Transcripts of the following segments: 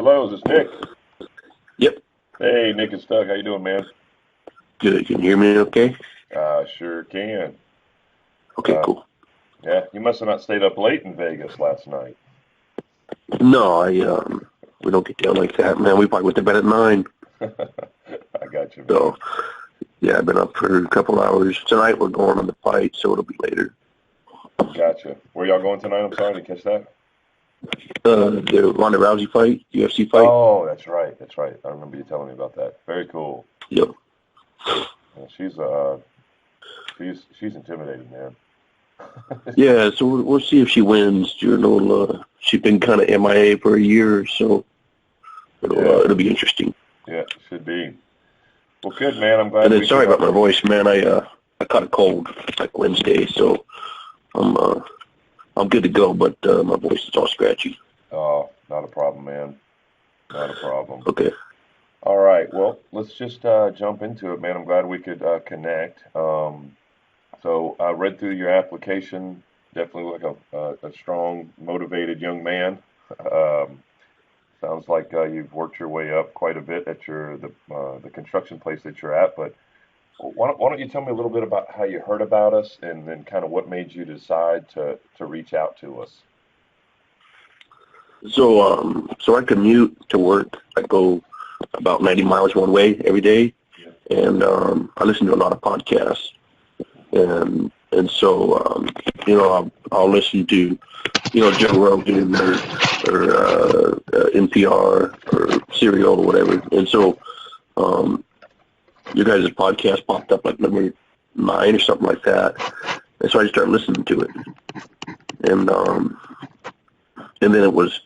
Hello, is this Nick? Yep. Hey, Nick and Stuck. How you doing, man? Good. Can you hear me okay? Sure can. Okay, Uh, cool. yeah, you must have not stayed up late in Vegas last night. No, we don't get down like that, man. We probably went to bed at 9. I got you, man. So, yeah, I've been up for a couple hours. Tonight we're going on the fight, so it'll be later. Gotcha. Where y'all going tonight? I'm sorry to catch that. The Ronda Rousey fight, UFC fight. Oh, that's right. That's right. I remember you telling me about that. Very cool. Yep. Yeah, she's intimidating, man. Yeah, so we'll see if she wins. She's been kind of MIA for a year, so it'll be interesting. Yeah, should be. Well, good, man. I'm glad. And then sorry about my voice, man. I caught a cold like Wednesday, so I'm good to go, but my voice is all scratchy. Oh, not a problem, man. Not a problem. Okay. All right. Well, let's just jump into it, man. I'm glad we could connect. So I read through your application. Definitely look like a strong, motivated young man. Um, Sounds like you've worked your way up quite a bit at the construction place that you're at. But why don't you tell me a little bit about how you heard about us, and then kind of what made you decide to reach out to us? So I commute to work. I go about 90 miles one way every day, and I listen to a lot of podcasts, and so I'll listen to Joe Rogan or NPR or Serial or whatever, and so your guys' podcast popped up like number 9 or something like that, and so I just started listening to it, and then it was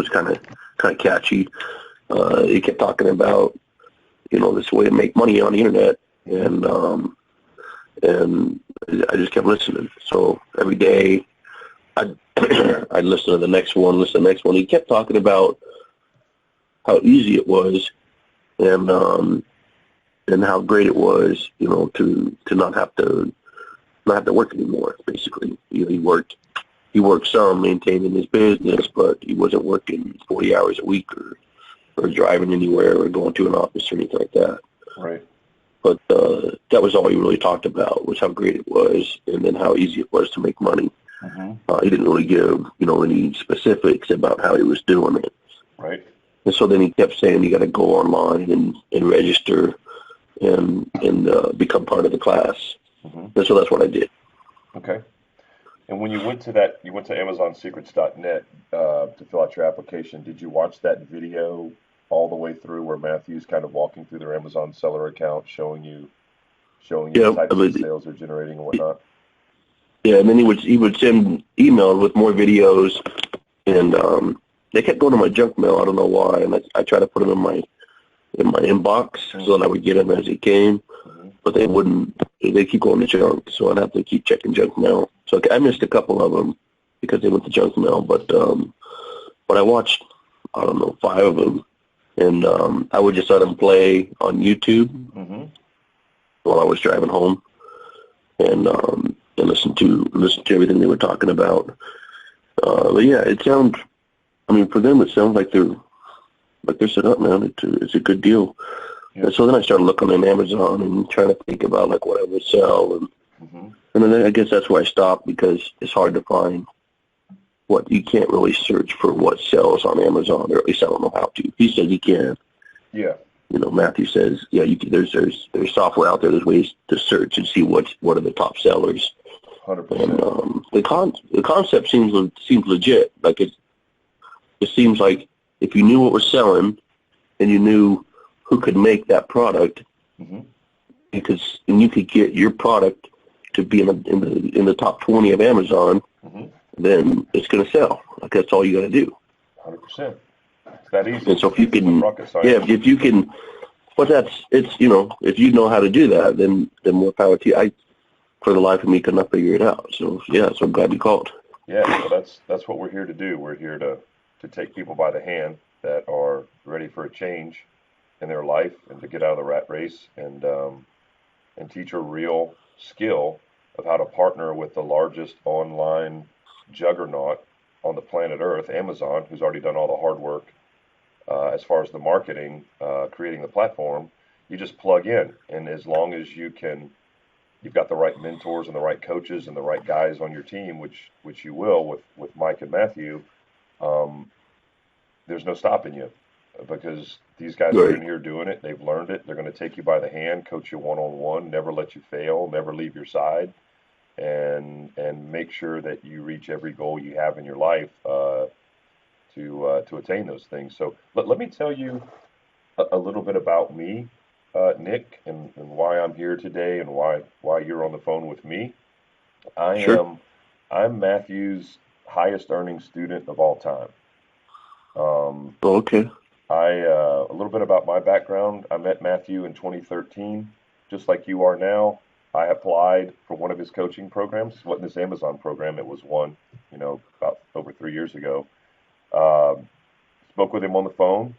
kind of catchy. He kept talking about this way to make money on the internet, and I just kept listening. So every day I'd listen to the next one, listen to the next one. He kept talking about how easy it was, and how great it was, to not have to work anymore. Basically, he worked some maintaining his business, but he wasn't working 40 hours a week or driving anywhere or going to an office or anything like that. Right. But that was all he really talked about, was how great it was, and then how easy it was to make money. He didn't really give any specifics about how he was doing it. Right. And so then he kept saying you got to go online and register and become part of the class. And so that's what I did. Okay. And when you went to AmazonSecrets.net to fill out your application, did you watch that video all the way through where Matthew's kind of walking through their Amazon seller account, showing you the types of sales they're generating and whatnot? Yeah, and then he would send emails with more videos, and they kept going to my junk mail. I don't know why, and I tried to put them in my inbox so that I would get them as he came, but they wouldn't. They keep going to junk, so I'd have to keep checking junk mail. So I missed a couple of them because they went to junk mail, but I watched, I don't know, 5 of them, and I would just let them play on YouTube while I was driving home, and listen to everything they were talking about. But yeah, for them, it sounds like they're set up, man. It's a good deal. Yeah. And so then I started looking on Amazon and trying to think about like what I would sell, and then I guess that's where I stopped, because it's hard to find you can't really search for what sells on Amazon, or at least I don't know how to. He says he can. Yeah. Matthew says, yeah, you can, there's software out there. There's ways to search and see what are the top sellers. 100%. And the concept seems legit. Like it seems like if you knew what was selling and you knew who could make that product, and you could get your product to be in the top 20 of Amazon, then it's going to sell. Like that's all you got to do. 100%. It's that easy. And so if you can, if you can, if you know how to do that, then more power to you. For the life of me, could not figure it out. So so I'm glad you called. Yeah, well, that's what we're here to do. We're here to take people by the hand that are ready for a change in their life, and to get out of the rat race, and teach a real skill of how to partner with the largest online juggernaut on the planet Earth, Amazon, who's already done all the hard work as far as the marketing, creating the platform, you just plug in, and as long as you've got the right mentors and the right coaches and the right guys on your team, which you will with Mike and Matthew. Um, there's no stopping you because these guys are in Right. here doing it. They've learned it. They're going to take you by the hand, coach you one on one, never let you fail, never leave your side, and make sure that you reach every goal you have in your life to attain those things. So let me tell you a little bit about me, Nick, and why I'm here today and why you're on the phone with me. I Sure. am I'm Matthew's highest earning student of all time. Um, Oh, okay. a little bit about my background. I met Matthew in 2013, just like you are now. I applied for one of his coaching programs. It wasn't this Amazon program. It was one, about over 3 years ago. Um, Spoke with him on the phone.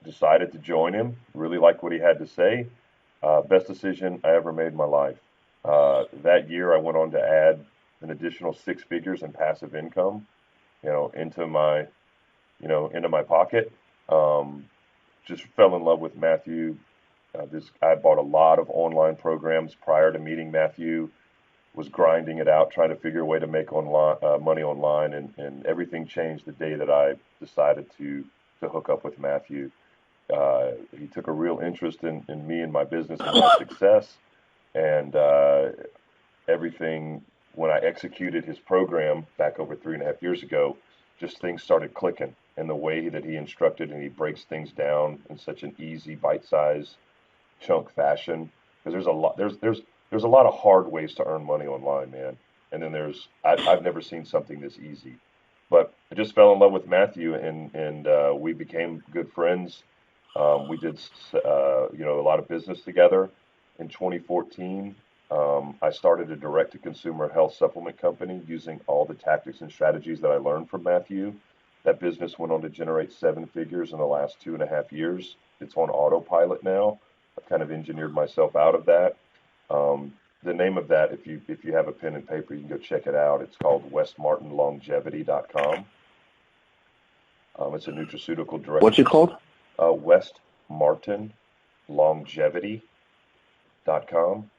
Decided to join him. Really liked what he had to say. Best decision I ever made in my life. That year, I went on to add an additional six figures in passive income, into my pocket. Um, just fell in love with Matthew. This I bought a lot of online programs prior to meeting Matthew. Was grinding it out, trying to figure a way to make online money online, and everything changed the day that I decided to hook up with Matthew. He took a real interest in me and my business and my success, and everything when I executed his program back over 3.5 years ago, just things started clicking in the way that he instructed, and he breaks things down in such an easy, bite-sized chunk fashion. Because there's a lot of hard ways to earn money online, man. And then I've never seen something this easy. But I just fell in love with Matthew, and we became good friends. We did a lot of business together. In 2014, I started a direct-to-consumer health supplement company using all the tactics and strategies that I learned from Matthew. That business went on to generate seven figures in the last 2.5 years. It's on autopilot now. I've kind of engineered myself out of that. Um, the name of that, if you have a pen and paper, you can go check it out. It's called westmartinlongevity.com. It's a nutraceutical direct to What's it consumer. called? Westmartinlongevity.com.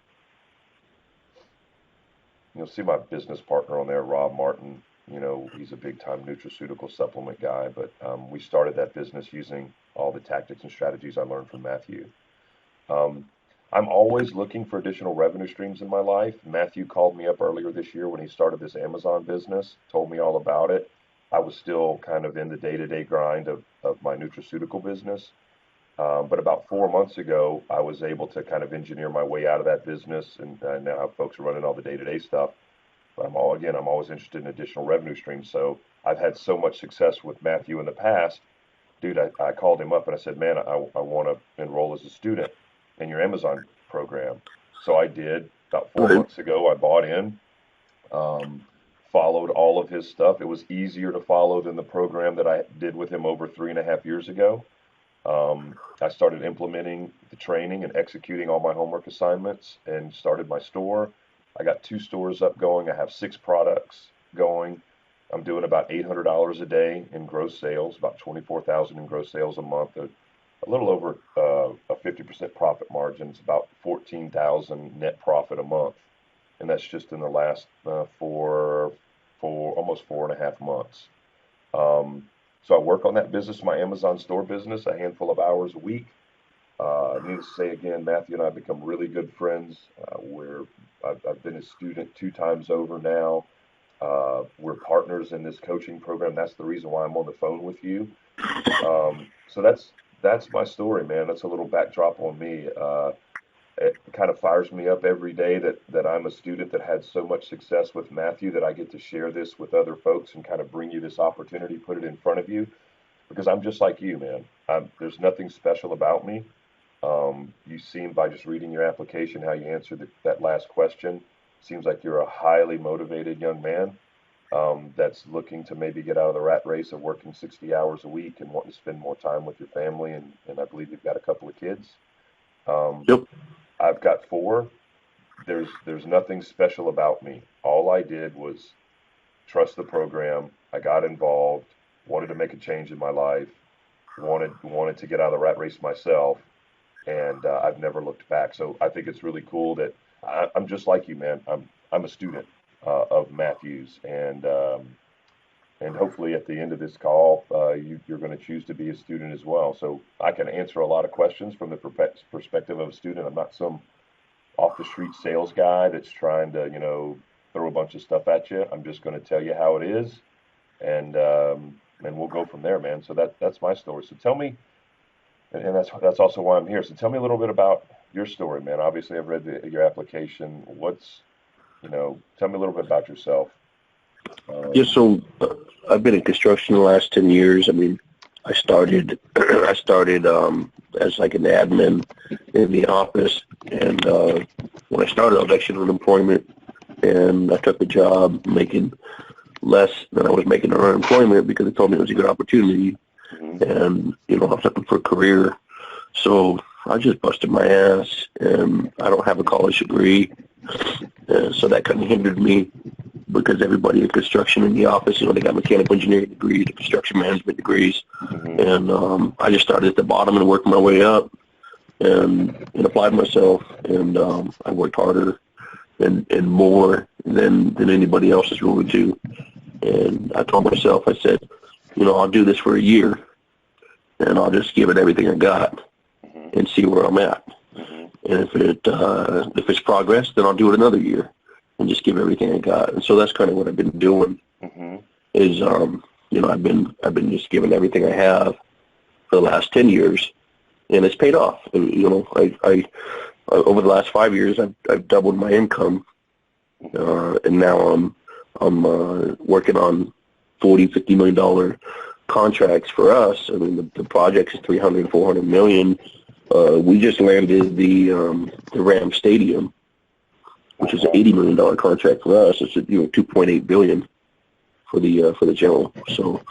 You'll see my business partner on there, Rob Martin. He's a big time nutraceutical supplement guy, but we started that business using all the tactics and strategies I learned from Matthew. Um, I'm always looking for additional revenue streams in my life. Matthew called me up earlier this year when he started this Amazon business, told me all about it. I was still kind of in the day-to-day grind of my nutraceutical business. But about 4 months ago, I was able to kind of engineer my way out of that business, and I now have folks running all the day-to-day stuff. But I'm always interested in additional revenue streams. So I've had so much success with Matthew in the past, dude. I called him up and I said, man, I want to enroll as a student in your Amazon program. So I did. About four Right. months ago, I bought in, um, followed all of his stuff. It was easier to follow than the program that I did with him over 3.5 years ago. I started implementing the training and executing all my homework assignments and started my store. I got two stores up going. I have six products going. I'm doing about $800 a day in gross sales, about 24,000 in gross sales a month, a little over a 50% profit margin. It's about 14,000 net profit a month, and that's just in the last for almost 4.5 months. Um, so I work on that business, my Amazon store business, a handful of hours a week. Needless to say, again, Matthew and I have become really good friends. I've been a student two times over now. We're partners in this coaching program. That's the reason why I'm on the phone with you. So that's my story, man. That's a little backdrop on me. It kind of fires me up every day that I'm a student that had so much success with Matthew that I get to share this with other folks and kind of bring you this opportunity, put it in front of you, because I'm just like you, man. There's nothing special about me. You seem by just reading your application how you answered that last question. Seems like you're a highly motivated young man that's looking to maybe get out of the rat race of working 60 hours a week and wanting to spend more time with your family. And I believe you've got a couple of kids. Um, Yep. I've got four. There's nothing special about me. All I did was trust the program. I got involved, wanted to make a change in my life, wanted to get out of the rat race myself, and I've never looked back. So I think it's really cool that I'm just like you, man. I'm a student of Matthews, and hopefully at the end of this call, you're going to choose to be a student as well. So I can answer a lot of questions from the perspective of a student. I'm not some off the street sales guy that's trying to, throw a bunch of stuff at you. I'm just going to tell you how it is, and we'll go from there, man. So that's my story. So tell me, and that's also why I'm here. So tell me a little bit about your story, man. Obviously, I've read your application. Tell me a little bit about yourself. Yeah, so I've been in construction the last 10 years. I mean, I started as like an admin in the office, and when I started, I was actually on unemployment, and I took a job making less than I was making on unemployment because they told me it was a good opportunity, and I was looking for a career. So I just busted my ass, and I don't have a college degree, and so that kind of hindered me because everybody in construction in the office, they got mechanical engineering degrees, construction management degrees, and I just started at the bottom and worked my way up, and applied myself, and I worked harder and more than anybody else is willing to. And I told myself, I said, I'll do this for a year, and I'll just give it everything I got and see where I'm at. And if it's progress, then I'll do it another year and just give everything I got. And so that's kind of what I've been doing. Is I've been just giving everything I have for the last 10 years, and it's paid off. And, I over the last 5 years, I've doubled my income, and now I'm working on $40-50 million contracts for us. I mean, the project is $300-400 million. We just landed the Ram Stadium, which is an $80 million contract for us. It's $2.8 billion for the general. So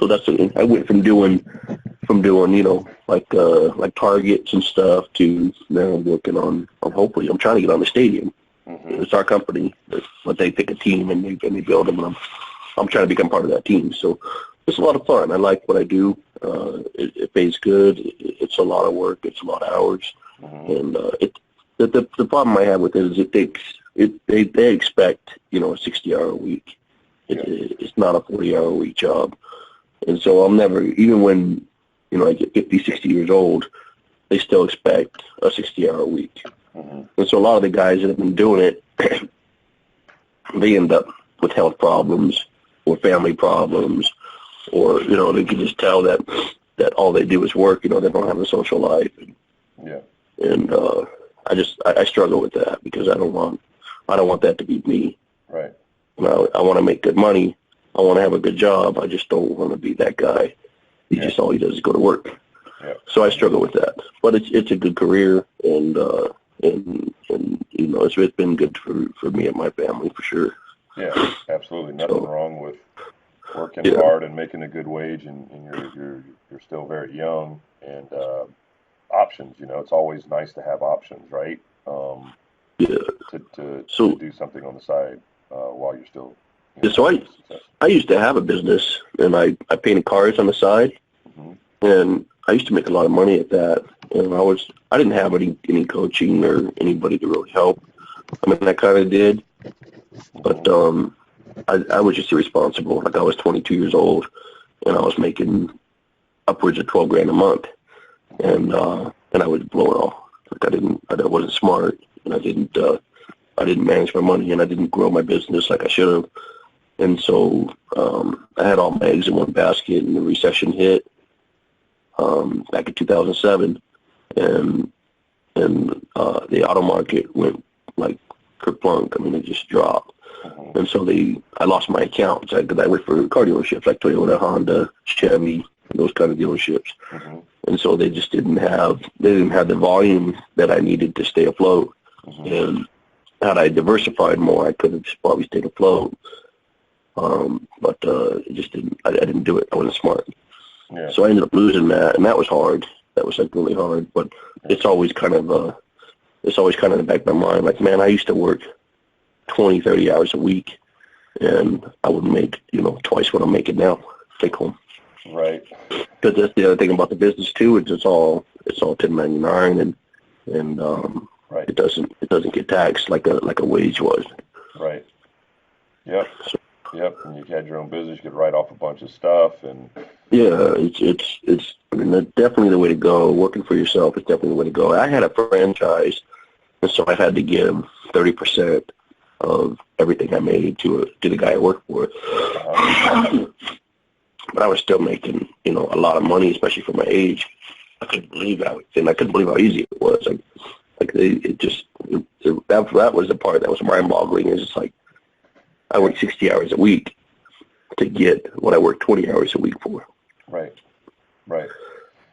that's I went from doing like targets and stuff to now I'm working on hopefully I'm trying to get on the stadium. It's our company, but they pick a team and they build them, and I'm trying to become part of that team. So it's a lot of fun. I like what I do. It pays good. It's a lot of work. It's a lot of hours, and the problem I have with it is they expect a 60-hour week. It's not a 40-hour week job, and so I'm never, even when I get 50, 60 years old, they still expect a 60-hour week. And so a lot of the guys that have been doing it, they end up with health problems or family problems, or they can just tell that all they do is work. They don't have a social life. And I struggle with that because I don't want that to be me. Right. I want to make good money. I want to have a good job. I just don't want to be that guy. Just all he does is go to work. Yeah. So I struggle with that. But it's a good career, and it's been good for me and my family for sure. Yeah, absolutely. Nothing wrong with working hard and making a good wage, and you're still very young, and options. It's always nice to have options, right? To do something on the side while you're still. So I used to have a business, and I painted cars on the side, and I used to make a lot of money at that. And I didn't have any coaching or anybody to really help. I mean, I kind of did, but I was just irresponsible. Like I was 22 years old, and I was making upwards of $12,000 a month, and I would blow it all. Like I wasn't smart, and I didn't manage my money, and I didn't grow my business like I should have. And so I had all my eggs in one basket, and the recession hit back in 2007, and the auto market went like kerplunk. I mean, it just dropped. And so I lost my accounts because I worked for car dealerships like Toyota, Honda, Chevy, those kind of dealerships. And so they just didn't have the volume that I needed to stay afloat. And had I diversified more, I could have probably stayed afloat. But it just didn't. I didn't do it. I wasn't smart. Yeah. So I ended up losing that, and that was hard. That was like really hard. But it's always kind of in the back of my mind. Like, man, I used to work 20, 30 hours a week, and I would make twice what I'm making now. Take home. Right. Because that's the other thing about the business too. It's all 1099, and Right. it doesn't get taxed like a wage was. Right. Yep. Yep. And you had your own business, you could write off a bunch of stuff, and Yeah, it's. I mean, that's definitely the way to go. Working for yourself is definitely the way to go. I had a franchise, and so I had to give 30% of everything I made to the guy I worked for. But I was still making, a lot of money, especially for my age. I couldn't believe I couldn't believe how easy it was. That was the part that was mind-boggling. It's just like I worked 60 hours a week to get what I worked 20 hours a week for. Right. Right.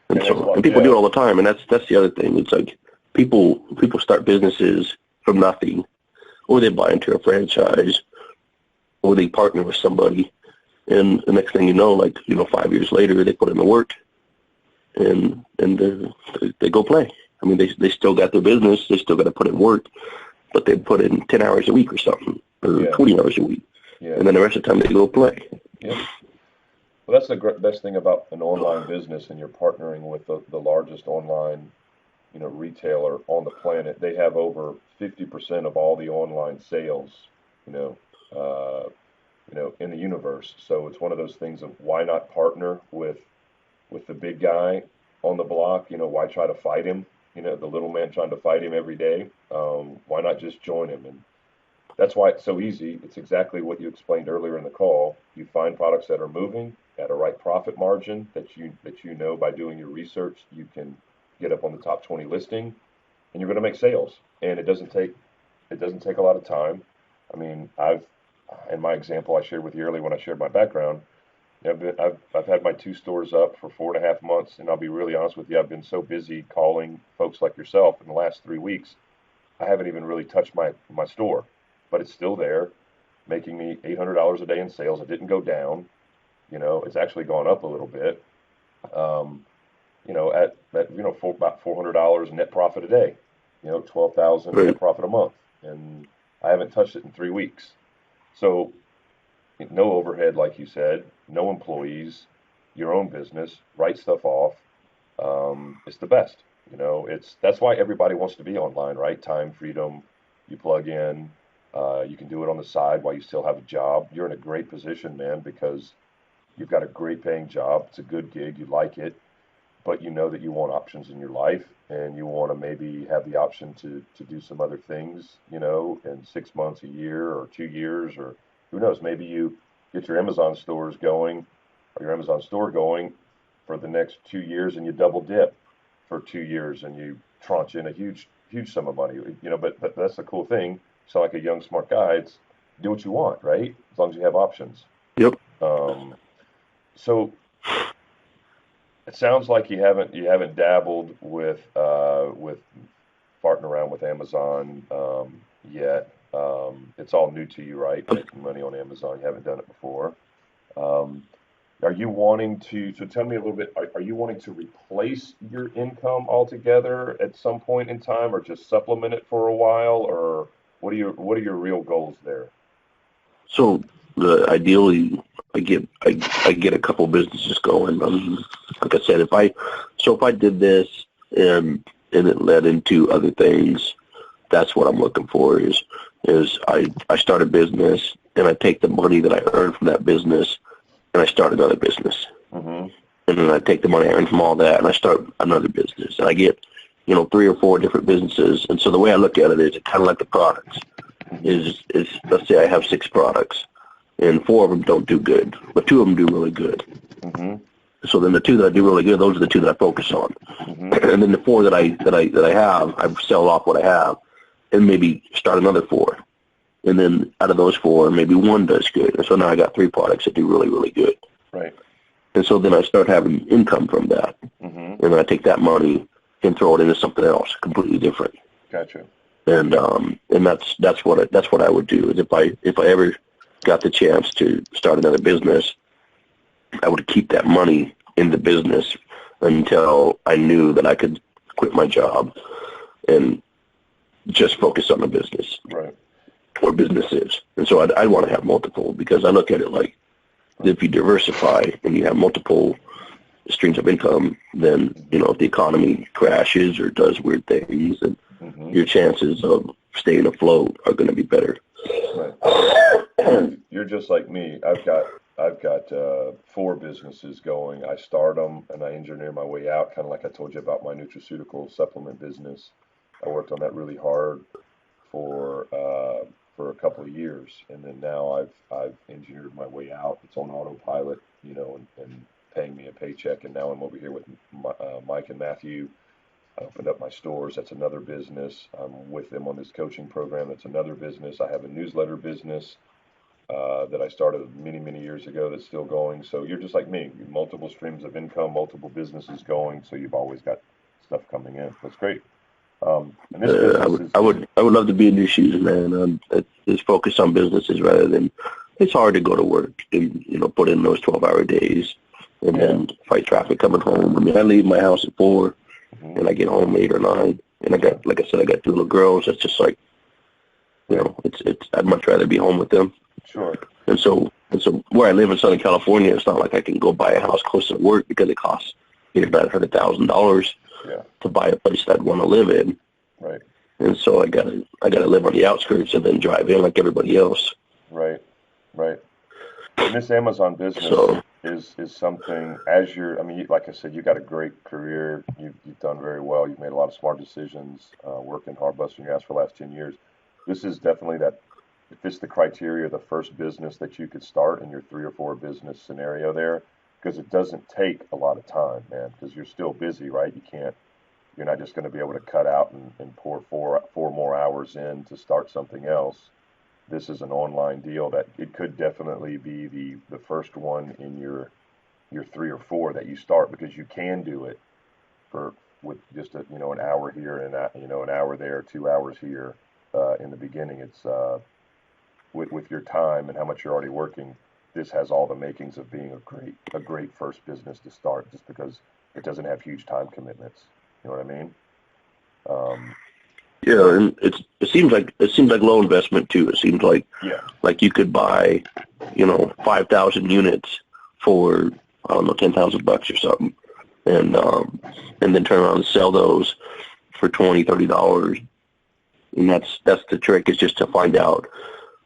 And people do it all the time, and that's the other thing. It's like people start businesses from nothing, or they buy into a franchise, or they partner with somebody, and the next thing you know, 5 years later, they put in the work, and they go play. I mean, they still got their business, they still got to put in work, but they put in 10 hours a week or something, or 20 hours a week, and then the rest of the time they go play. Yeah. Well, that's the best thing about an online business, and you're partnering with the largest online, retailer on the planet. They have over 50% of all the online sales, in the universe. So it's one of those things of why not partner with the big guy on the block? Why try to fight him? The little man trying to fight him every day. Why not just join him? And that's why it's so easy. It's exactly what you explained earlier in the call. You find products that are moving at a right profit margin that you know by doing your research you can get up on the top 20 listing, and you're going to make sales. And it doesn't take a lot of time. I mean, in my example I shared with you earlier when I shared my background, I've had my 2 stores up for 4.5 months, and I'll be really honest with you, I've been so busy calling folks like yourself in the last 3 weeks, I haven't even really touched my store, but it's still there, making me $800 a day in sales. It didn't go down, it's actually gone up a little bit, for about $400 net profit a day, $12,000 net profit a month, and I haven't touched it in 3 weeks. So no overhead, like you said, no employees, your own business, write stuff off. It's the best. That's why everybody wants to be online, right? Time freedom. You plug in. You can do it on the side while you still have a job. You're in a great position, man, because you've got a great paying job. It's a good gig. You like it, but you know that you want options in your life, and you want to maybe have the option to do some other things, in 6 months, a year, or 2 years, or who knows, maybe you get your Amazon stores going, or your Amazon store going for the next 2 years, and you double dip for 2 years, and you tranche in a huge sum of money, but that's the cool thing. You sound like a young, smart guy. It's do what you want, right? As long as you have options. Yep. So it sounds like you haven't dabbled with farting around with Amazon yet. It's all new to you, right? Making money on Amazon. You haven't done it before. Are you wanting to? So tell me a little bit. Are you wanting to replace your income altogether at some point in time, or just supplement it for a while, or what are your real goals there? So ideally, I get a couple businesses going. Like I said, if I did this and it led into other things, that's what I'm looking for. Is I start a business and I take the money that I earn from that business and I start another business. Mm-hmm. And then I take the money I earn from all that and I start another business. And I get 3 or 4 different businesses. And so the way I look at it is kind of like the products. Is let's say I have 6 products, and 4 of them don't do good, but 2 of them do really good. Mm-hmm. So then the 2 that do really good, those are the 2 that I focus on. Mm-hmm. And then the 4 that I have, I sell off what I have, and maybe start another 4. And then out of those 4, maybe 1 does good. And so now I got 3 products that do really, really good. Right. And so then I start having income from that. Mm-hmm. And then I take that money and throw it into something else, completely different. Gotcha. And that's what I would do. Is if I ever got the chance to start another business, I would keep that money in the business until I knew that I could quit my job and just focus on the business. Right. Or business is. And so I'd want to have multiple, because I look at it like if you diversify and you have multiple streams of income, then, if the economy crashes or does weird things, then your chances of staying afloat are going to be better. Right. You're just like me. I've got 4 businesses going. I start them and I engineer my way out, kind of like I told you about my nutraceutical supplement business. I worked on that really hard for a couple of years, and then now I've engineered my way out. It's on autopilot, and paying me a paycheck. And now I'm over here with Mike and Matthew. I opened up my stores. That's another business. I'm with them on this coaching program. That's another business. I have a newsletter business that I started many, many years ago that's still going. So you're just like me, multiple streams of income, multiple businesses going. So you've always got stuff coming in. That's great. And this business I would love to be in your shoes, man. Just focus on businesses rather than, it's hard to go to work and, put in those 12-hour days and then fight traffic coming home. I mean, I leave my house at 4 and I get home 8 or 9. And I got, like I said, I got 2 little girls. It's just like, I'd much rather be home with them. Sure. And so where I live in Southern California, it's not like I can go buy a house close to work because it costs about $100,000 to buy a place that I'd want to live in. Right. And so I gotta live on the outskirts and then drive in like everybody else. Right. And this Amazon business is something, like I said, you got a great career. You've done very well. You've made a lot of smart decisions, working hard, busting your ass for the last 10 years. This is definitely it fits the criteria of the first business that you could start in your 3 or 4 business scenario there, because it doesn't take a lot of time, man, because you're still busy, right? You're not just going to be able to cut out and pour four more hours in to start something else. This is an online deal that it could definitely be the first one in your 3 or 4 that you start, because you can do it with just an hour here and an hour there, 2 hours here in the beginning. It's with your time and how much you're already working, this has all the makings of being a great first business to start, just because it doesn't have huge time commitments. You know what I mean? And it seems like low investment too. It seems like you could buy 5,000 units for, I don't know, $10,000 or something, and then turn around and sell those for $20-$30. And that's the trick, is just to find out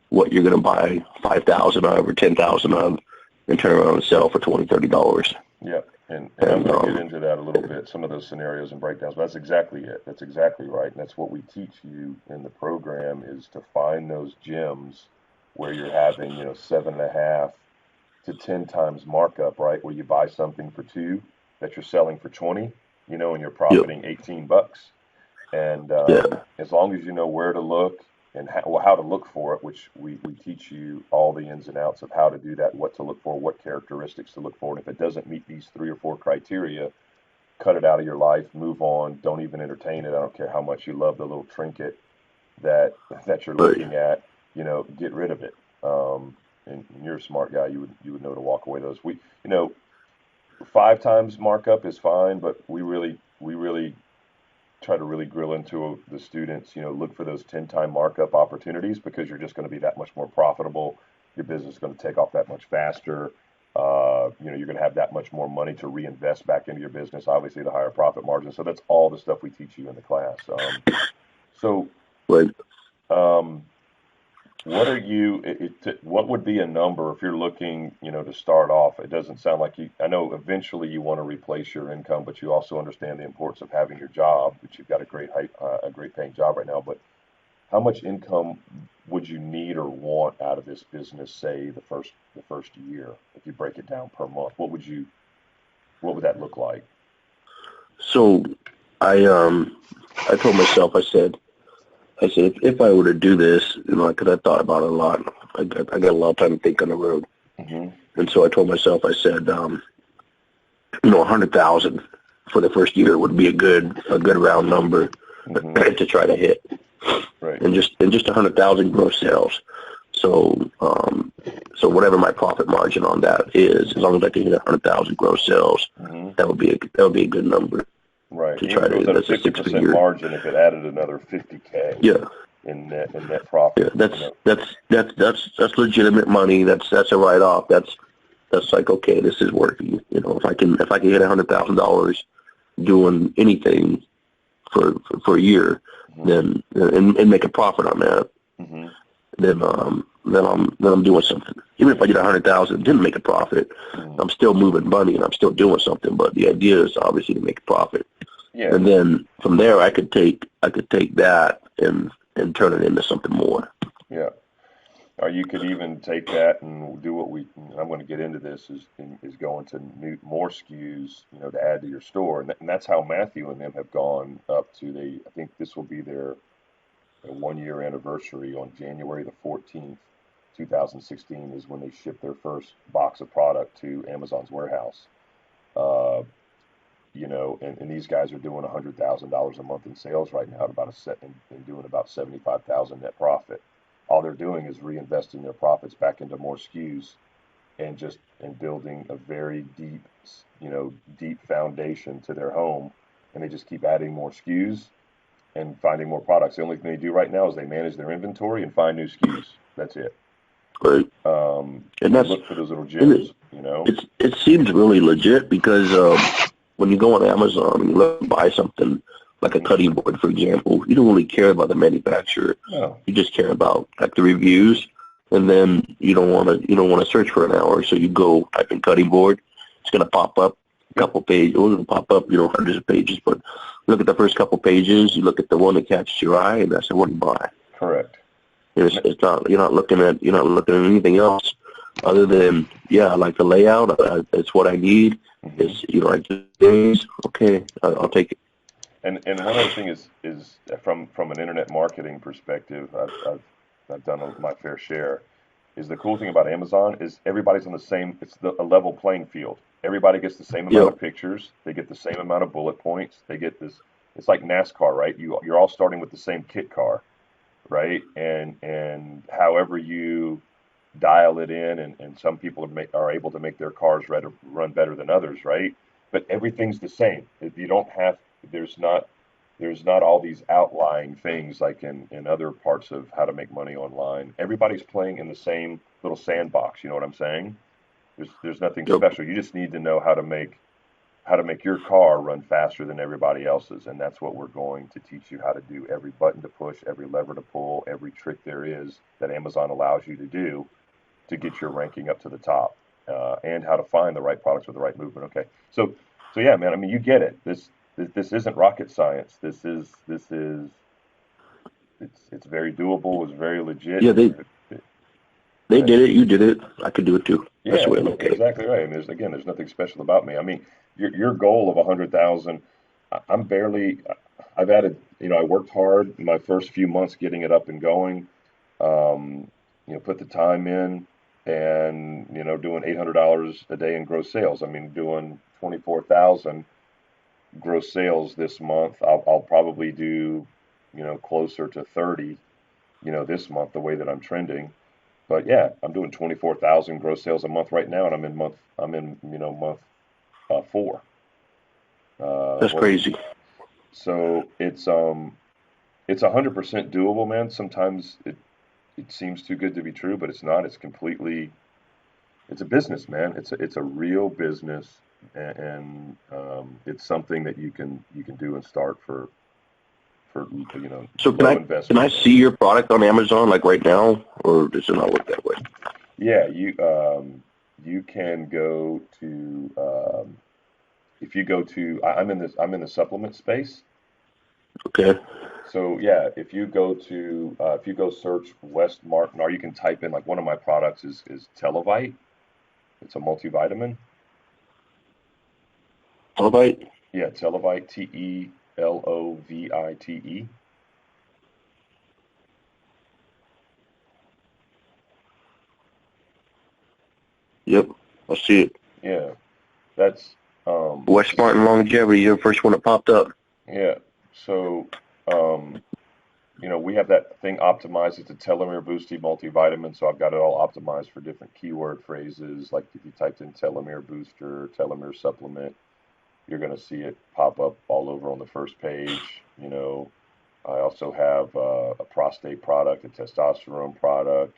what you're going to buy 5,000 of or 10,000 of, and turn around and sell for $20-$30. Yeah, and I'm going to get into that a little bit, some of those scenarios and breakdowns. But that's exactly it. That's exactly right, and that's what we teach you in the program, is to find those gems where you're having 7.5 to 10 times markup, right? Where you buy something for $2 that you're selling for $20, and you're profiting $18. And as long as you know where to look and how to look for it, which we teach you all the ins and outs of how to do that, what to look for, what characteristics to look for. And if it doesn't meet these 3 or 4 criteria, cut it out of your life, move on, don't even entertain it. I don't care how much you love the little trinket that you're looking at, get rid of it. And you're a smart guy, you would know to walk away those. 5 times markup is fine, but we really try to really grill into the students, look for those 10-time markup opportunities, because you're just going to be that much more profitable. Your business is going to take off that much faster. You're going to have that much more money to reinvest back into your business, obviously the higher profit margin. So that's all the stuff we teach you in the class. What would be a number if you're looking, to start off? It doesn't sound like I know eventually you want to replace your income, but you also understand the importance of having your job, which you've got a great paying job right now. But how much income would you need or want out of this business, say the first year, if you break it down per month? What would that look like? So I told myself, I said, if I were to do this, because I thought about it a lot, I got a lot of time to think on the road. And so I told myself, I said, 100,000 for the first year would be a good round number to try to hit. Right. And just 100,000 gross sales. So whatever my profit margin on that is, as long as I can hit 100,000 gross sales, that would be a good number. Right. To try to, that's a 50% margin if it added another $50K. Yeah. In net profit. Yeah, that's legitimate money. That's a write-off. That's that's like, okay, this is working. You know, if I can get $100,000 doing anything for a year, Mm-hmm. then and make a profit on that, Mm-hmm. then I'm doing something. Even if I get 100,000, didn't make a profit, Mm-hmm. I'm still moving money and I'm still doing something. But the idea is obviously to make a profit. Yeah. And then from there, I could take that and turn it into something more. Yeah. Or you could even take that and do what I'm going to get into this, is going to more SKUs, to add to your store. And that's how Matthew and them have gone up to I think this will be their 1 year anniversary on January the 14th, 2016 is when they shipped their first box of product to Amazon's warehouse. Uh, and these guys are doing $100,000 a month in sales right now at about and doing about 75,000 net profit. All they're doing is reinvesting their profits back into more SKUs and building a very deep foundation to their home, and they just keep adding more SKUs and finding more products. The only thing they do right now is they manage their inventory and find new SKUs. That's it. Right. And that's look for those little gems. It seems really legit because when you go on Amazon and you look to buy something like a cutting board, for example, you don't really care about the manufacturer. No. You just care about like the reviews, and then you don't want to search for an hour. So you go type in cutting board. It's going to pop up a couple pages. It will pop up hundreds of pages, but look at the first couple pages. You look at the one that catches your eye, and that's the one you buy. Correct. It's not you're not looking at anything else other than I like the layout. It's what I need. Mm-hmm. It's I do things. Okay, I'll take it. And one other thing is from an internet marketing perspective, I've done my fair share. Is the cool thing about Amazon is everybody's on the same. It's a level playing field. Everybody gets the same amount of pictures. They get the same amount of bullet points. They get this. It's like NASCAR, right? You're all starting with the same kit car, right? And however you dial it in, and some people are able to make their cars run better than others, right? But everything's the same. If you don't have, there's not all these outlying things like in other parts of how to make money online. Everybody's playing in the same little sandbox. You know what I'm saying? There's nothing special. You just need to know how to make your car run faster than everybody else's, and that's what we're going to teach you how to do. Every button to push, every lever to pull, every trick there is that Amazon allows you to do to get your ranking up to the top, and how to find the right products with the right movement. Okay, so yeah, man. I mean, you get it. This isn't rocket science. This is it's very doable. It's very legit. Yeah, they did it. You did it. I could do it too. Yeah, that's the way I look at it. Exactly right. And there's nothing special about me. I mean, your goal of 100,000, I'm barely. I've added. I worked hard in my first few months getting it up and going. Put the time in, and doing $800 a day in gross sales. I mean, doing 24,000 gross sales this month. I'll probably do closer to 30 this month, the way that I'm trending. But yeah, I'm doing 24,000 gross sales a month right now, and I'm in month 4. That's crazy. So it's 100% doable, man. Sometimes it seems too good to be true, but it's not. It's a business, man. It's a real business, and it's something that you can do and start for So low investment. Can I see your product on Amazon like right now, or does it not work that way? Yeah, you can go to if you go to I'm in the supplement space. Okay. So yeah, if you go search West Martin, or you can type in, like, one of my products is Televite. It's a multivitamin. Televite? Yeah, Televite, Telovite. Yep, I see it. Yeah, that's West Martin Longevity, you're the first one that popped up. Yeah, so we have that thing optimized. It's a telomere boosting multivitamin, so I've got it all optimized for different keyword phrases. Like if you typed in telomere booster, telomere supplement, you're going to see it pop up all over on the first page. I also have a prostate product, a testosterone product,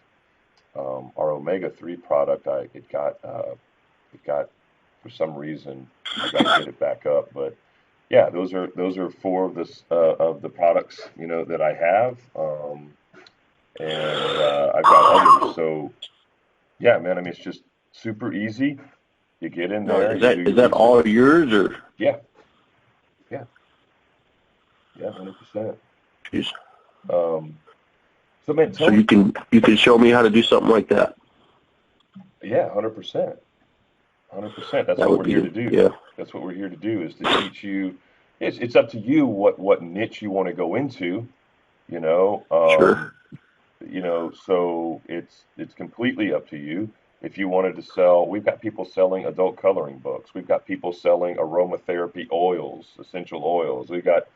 our omega-3 product. It got It got, for some reason, I got to get it back up. But yeah, those are four of the products, that I have, and I've got others. So yeah, man. I mean, it's just super easy. You get in Now, there, is you do that is your that research. all yours or? Yeah, yeah, yeah, 100%. Jeez. Um, so man, So you can show me how to do something like that. yeah, 100%, 100%. That's That what would we're be here to the do. yeah. That's what we're here to do, is to teach you. It's up to you what niche you want to go into. You know, Sure. so it's completely up to you. If you wanted to sell, we've got people selling adult coloring books. We've got people selling aromatherapy oils, essential oils. We've got,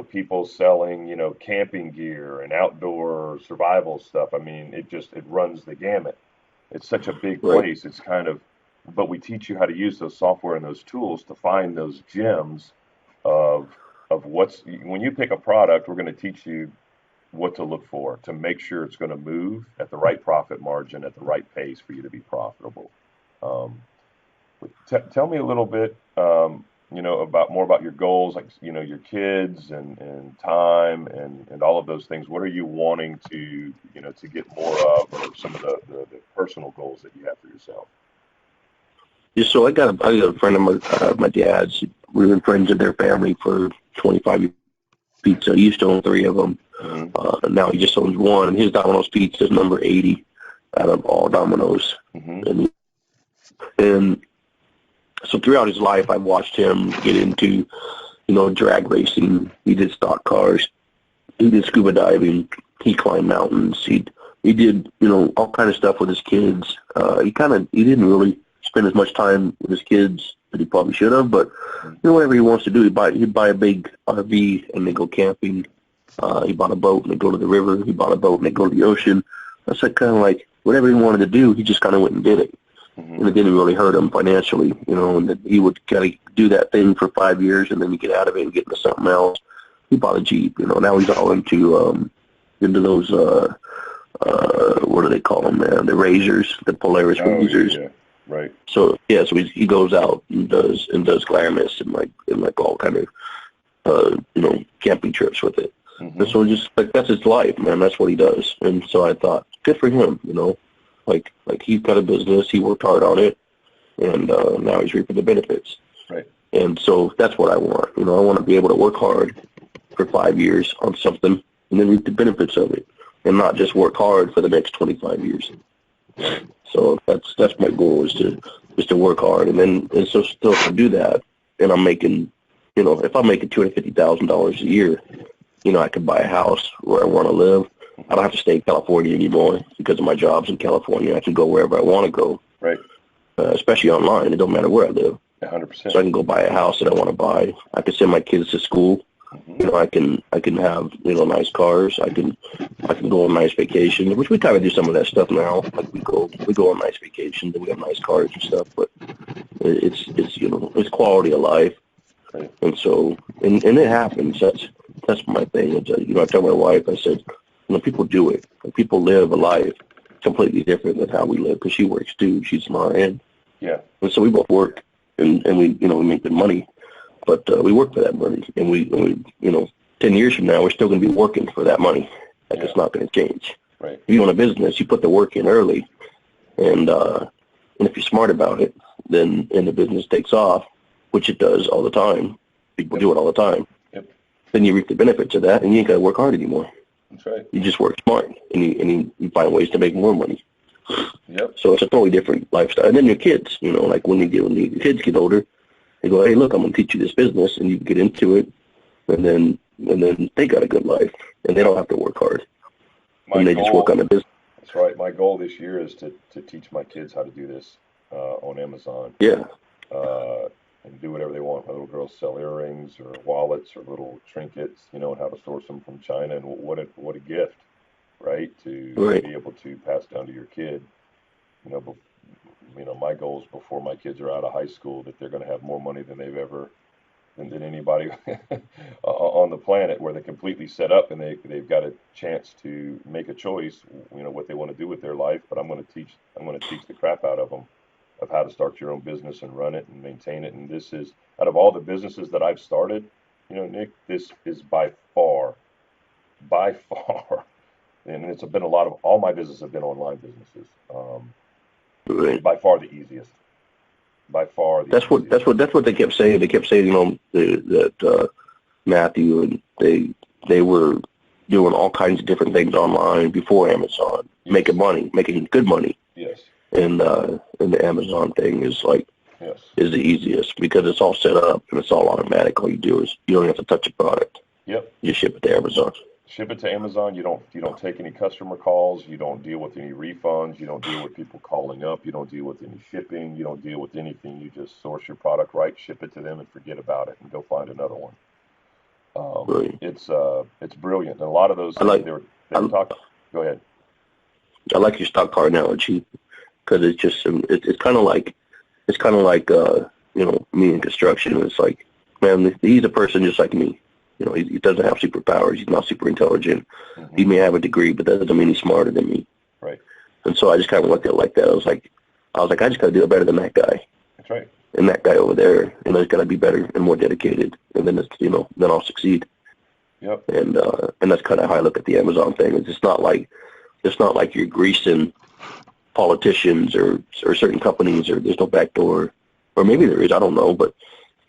people selling, camping gear and outdoor survival stuff. I mean, it runs the gamut. It's such a big Right. place. It's kind of, but we teach you how to use those software and those tools to find those gems of when you pick a product, we're going to teach you what to look for to make sure it's going to move at the right profit margin at the right pace for you to be profitable. Um, Tell me a little bit, about more about your goals, like, your kids and time and all of those things. What are you wanting to get more of, or some of the personal goals that you have for yourself? Yeah, so I got a friend of my dad's. We've been friends with their family for 25 years. Pizza. He used to own three of them. Hmm. Now he just owns one. His Domino's Pizza is number 80 out of all Domino's. Hmm. And so throughout his life, I've watched him get into, drag racing. He did stock cars. He did scuba diving. He climbed mountains. He did, all kind of stuff with his kids. He didn't really spend as much time with his kids that he probably should have, but whatever he wants to do, he'd buy a big RV and they go camping. He bought a boat and they go to the river. He bought a boat and they go to the ocean. That's kind of like whatever he wanted to do, he just kind of went and did it. Hmm. And it didn't really hurt him financially, and that he would kind of do that thing for 5 years and then he'd get out of it and get into something else. He bought a Jeep, now he's all into those, what do they call them, man? The Razors, the Polaris Oh yeah, Razors. yeah, right. So yeah, so he goes out and does Glamis and all kind of camping trips with it. And Hmm. so just like that's his life, man. That's what he does. And so I thought, good for him, like he's got a business, he worked hard on it, and now he's reaping the benefits. Right. And so that's what I want. I want to be able to work hard for 5 years on something and then reap the benefits of it, and not just work hard for the next 25 years. Right. So that's my goal is to work hard, and so still to do that, and I'm making, if I'm making $250,000 a year, I could buy a house where I want to live. I Hmm. don't have to stay in California anymore because of my jobs in California. I can go wherever I want to go, Right. especially online. It don't matter where I live. So 100%. I can go buy a house that I want to buy. I can send my kids to school. Hmm. I can have nice cars. I can go on nice vacations, which we kind of do some of that stuff now. Like we go on nice vacations and we have nice cars and stuff. But it's quality of life. Right. And so, and it happens. That's my thing. I tell my wife, I said, people do it. Like, people live a life completely different than how we live because she works too. She's on our end. Yeah. And so we both work and we make good money, but we work for that money. And we 10 years from now, we're still going to be working for that money. Like, Yeah. it's not going to change. Right. If you own a business, you put the work in early, and if you're smart about it, then and the business takes off, which it does all the time. People Yep. do it all the time. Yep. Then you reap the benefits of that, and you ain't got to work hard anymore. That's right. You just work smart, and you find ways to make more money. Yep. So it's a totally different lifestyle. And then your kids, like when your kids get older, they go, hey, look, I'm going to teach you this business, and you can get into it, and then they got a good life, and they don't have to work hard, My and they just work on goal. the business. That's right. My goal this year is to teach my kids how to do this on Amazon, Yeah, uh, and do whatever they want. My little girls sell earrings or wallets or little trinkets, and how to source them from China. And what a gift, right? To right. be able to pass down to your kid. You know, my goal is before my kids are out of high school that they're going to have more money than they've ever than anybody on the planet, where they're completely set up and they've got a chance to make a choice, what they want to do with their life. But I'm going to teach the crap out of them of how to start your own business and run it and maintain it. And this is, out of all the businesses that I've started, Nick, this is by far, and it's been a lot of, all my businesses have been online businesses. Right. By far the easiest. By far the easiest. That's what they kept saying. They kept saying, that Matthew and they were doing all kinds of different things online before Amazon, Yes. making good money. Yes. And the Amazon thing is like Yes. is the easiest because it's all set up and it's all automatic. All you do is you don't have to touch a product. Yep. You ship it to Amazon. Ship it to Amazon. You don't take any customer calls. You don't deal with any refunds. You don't deal with people calling up. You don't deal with any shipping. You don't deal with anything. You just source your product right, ship it to them, and forget about it, and go find another one. Right. It's brilliant. And a lot of those things they were talking. Go ahead. I like your stock car analogy because it's just it's kind of like me in construction. It's like, man, he's a person just like me. He doesn't have superpowers. He's not super intelligent. Mm-hmm. He may have a degree, but that doesn't mean he's smarter than me. Right. And so I just kind of looked at it like that. I was like, I just got to do it better than that guy. That's right. And that guy over there, and I just got to be better and more dedicated, and then then I'll succeed. Yep. And that's kind of how I look at the Amazon thing. It's not like you're greasing politicians or certain companies, or there's no backdoor, or maybe there is, I don't know, but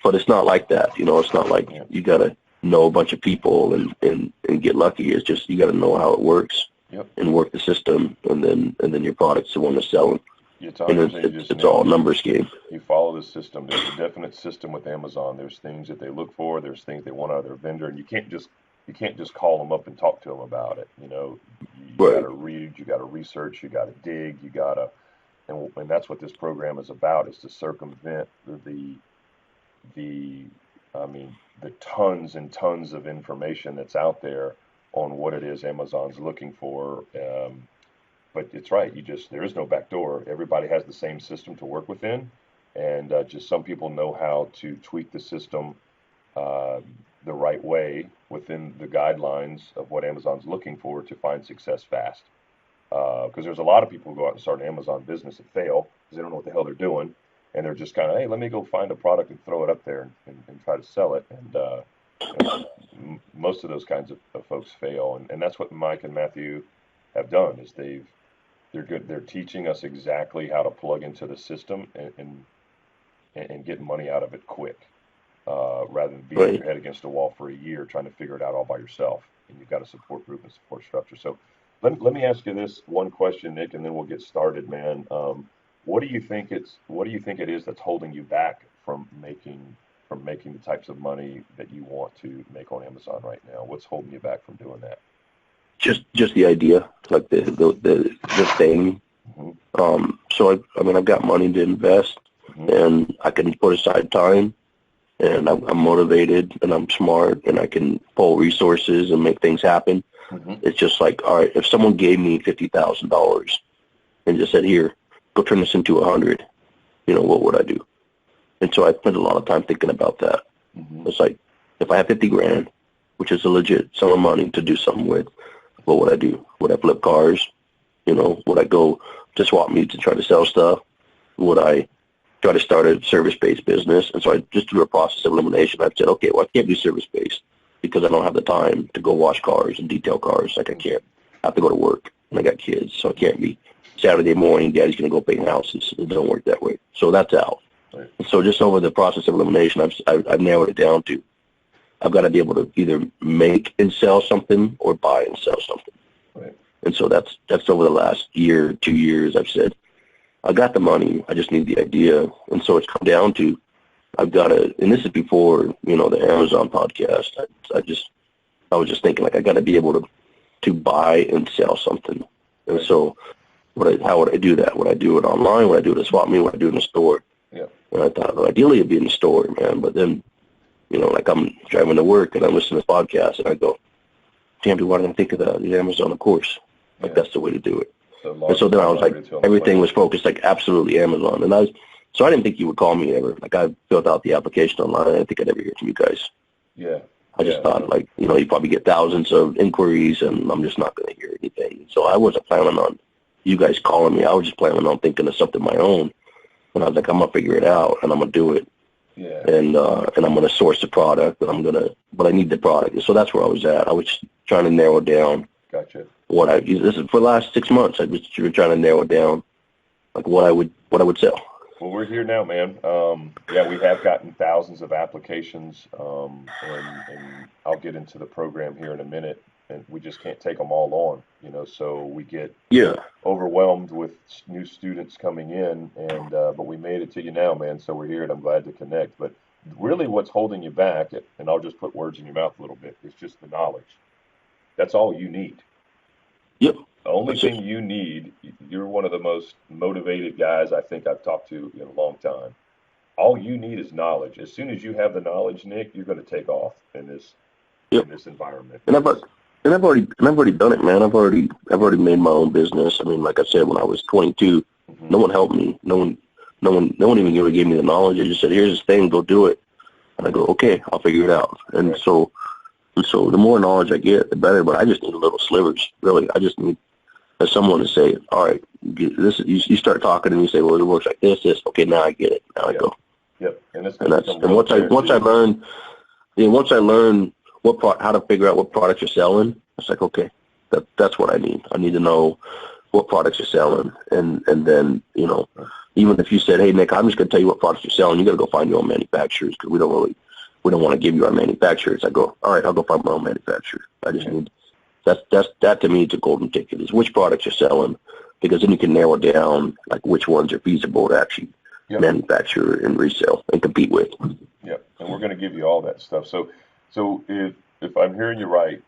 it's not like that. It's not like you got to know a bunch of people and get lucky. It's just you got to know how it works. Yep. And work the system, and then your product's the one to sell. It's all a numbers game. You follow the system. There's a definite system with Amazon. There's things that they look for. There's things they want out of their vendor, and you can't just call them up and talk to them about it. You Right. got to read. You got to research. You got to dig. You got to, and that's what this program is about: is to circumvent the tons and tons of information that's out there on what it is Amazon's looking for. But it's right. There is no back door. Everybody has the same system to work within, and just some people know how to tweak the system the right way within the guidelines of what Amazon's looking for to find success fast. Because there's a lot of people who go out and start an Amazon business and fail because they don't know what the hell they're doing, and they're just kind of, hey, let me go find a product and throw it up there and try to sell it. And most of those kinds of folks fail, and that's what Mike and Matthew have done. Is they're good. They're teaching us exactly how to plug into the system and get money out of it quick, rather than beating your head against a wall for a year trying to figure it out all by yourself. And you've got a support group and support structure. So let me ask you this one question, Nick, and then we'll get started, man. What do you think it is that's holding you back from making the types of money that you want to make on Amazon right now? What's holding you back from doing that? Just the idea, like the thing. Mm-hmm. So I've got money to invest, mm-hmm. and I can put aside time, and I'm motivated, and I'm smart, and I can pull resources and make things happen. Mm-hmm. It's just like, all right, if someone gave me $50,000 and just said, here, go turn this into 100, what would I do? And so I spent a lot of time thinking about that. Mm-hmm. It's like, if I have 50 grand, which is a legit sum of money to do something with, what would I do? Would I flip cars? Would I go to swap meets and try to sell stuff? Would I try to start a service-based business? And so I just through a process of elimination, I said, okay, well, I can't do service-based because I don't have the time to go wash cars and detail cars. Like I can't. I have to go to work, and I got kids, so I can't be Saturday morning, Daddy's going to go paint houses. It doesn't work that way. So that's out. Right. And so just over the process of elimination, I've narrowed it down to I've got to be able to either make and sell something or buy and sell something. Right. And so that's over the last year, 2 years, I've said, I got the money, I just need the idea. And so it's come down to I've got to, and this is before, the Amazon podcast. I was just thinking, like, I got to be able to buy and sell something. And so how would I do that? Would I do it online? Would I do it at swap meet? Would I do it in a store? Yeah. And I thought, well, ideally it'd be in the store, man. But then, like I'm driving to work and I'm listening to this podcast and I go, damn, dude, why didn't I think of that? The Amazon, of course. Like that's the way to do it. And so then I was like, everything was focused like absolutely Amazon. And I didn't think you would call me ever. Like I filled out the application online. I didn't think I'd ever hear from you guys. Yeah. I just thought like, you probably get thousands of inquiries and I'm just not going to hear anything. So I wasn't planning on you guys calling me. I was just planning on thinking of something of my own. And I was like, I'm gonna figure it out, and I'm gonna do it, Yeah. and I'm gonna source the product, but I need the product. So that's where I was at. I was trying to narrow down Gotcha. this is for the last 6 months. I was trying to narrow down like what I would sell. Well, we're here now, man. Yeah, we have gotten thousands of applications, and I'll get into the program here in a minute, and we just can't take them all on, so we get Yeah. overwhelmed with new students coming in, and but we made it to you now, man. So we're here, and I'm glad to connect. But really, what's holding you back, and I'll just put words in your mouth a little bit, is just the knowledge. That's all you need. Yep. The only That's it. thing you need, you're one of the most motivated guys I think I've talked to in a long time. All you need is knowledge. As soon as you have the knowledge, Nick, you're going to take off in this Yep. environment. And I've already done it, man. I've already made my own business. I mean, like I said, when I was 22, Hmm. no one helped me. No one even really gave me the knowledge. They just said, "Here's this thing, go do it." And I go, "Okay, I'll figure it out." And Right. so the more knowledge I get, the better. But I just need a little slivers, really. I just need someone to say, "All right, this." You start talking and you say, "Well, it works like this." Okay, now I get it. Now I Yep. go. Yep. And it's And going to that's become and real once I clear too. learn once I learn how to figure out what products you're selling, it's like, okay, that's what I need. I need to know what products you're selling, and then even if you said, hey Nick, I'm just going to tell you what products you're selling, you got to go find your own manufacturers because we don't want to give you our manufacturers. I go, all right, I'll go find my own manufacturer. I just Yeah. need that to me is a golden ticket is which products you're selling because then you can narrow down like which ones are feasible to actually Yep. manufacture and resell and compete with. Yep. And we're going to give you all that stuff. So if I'm hearing you right,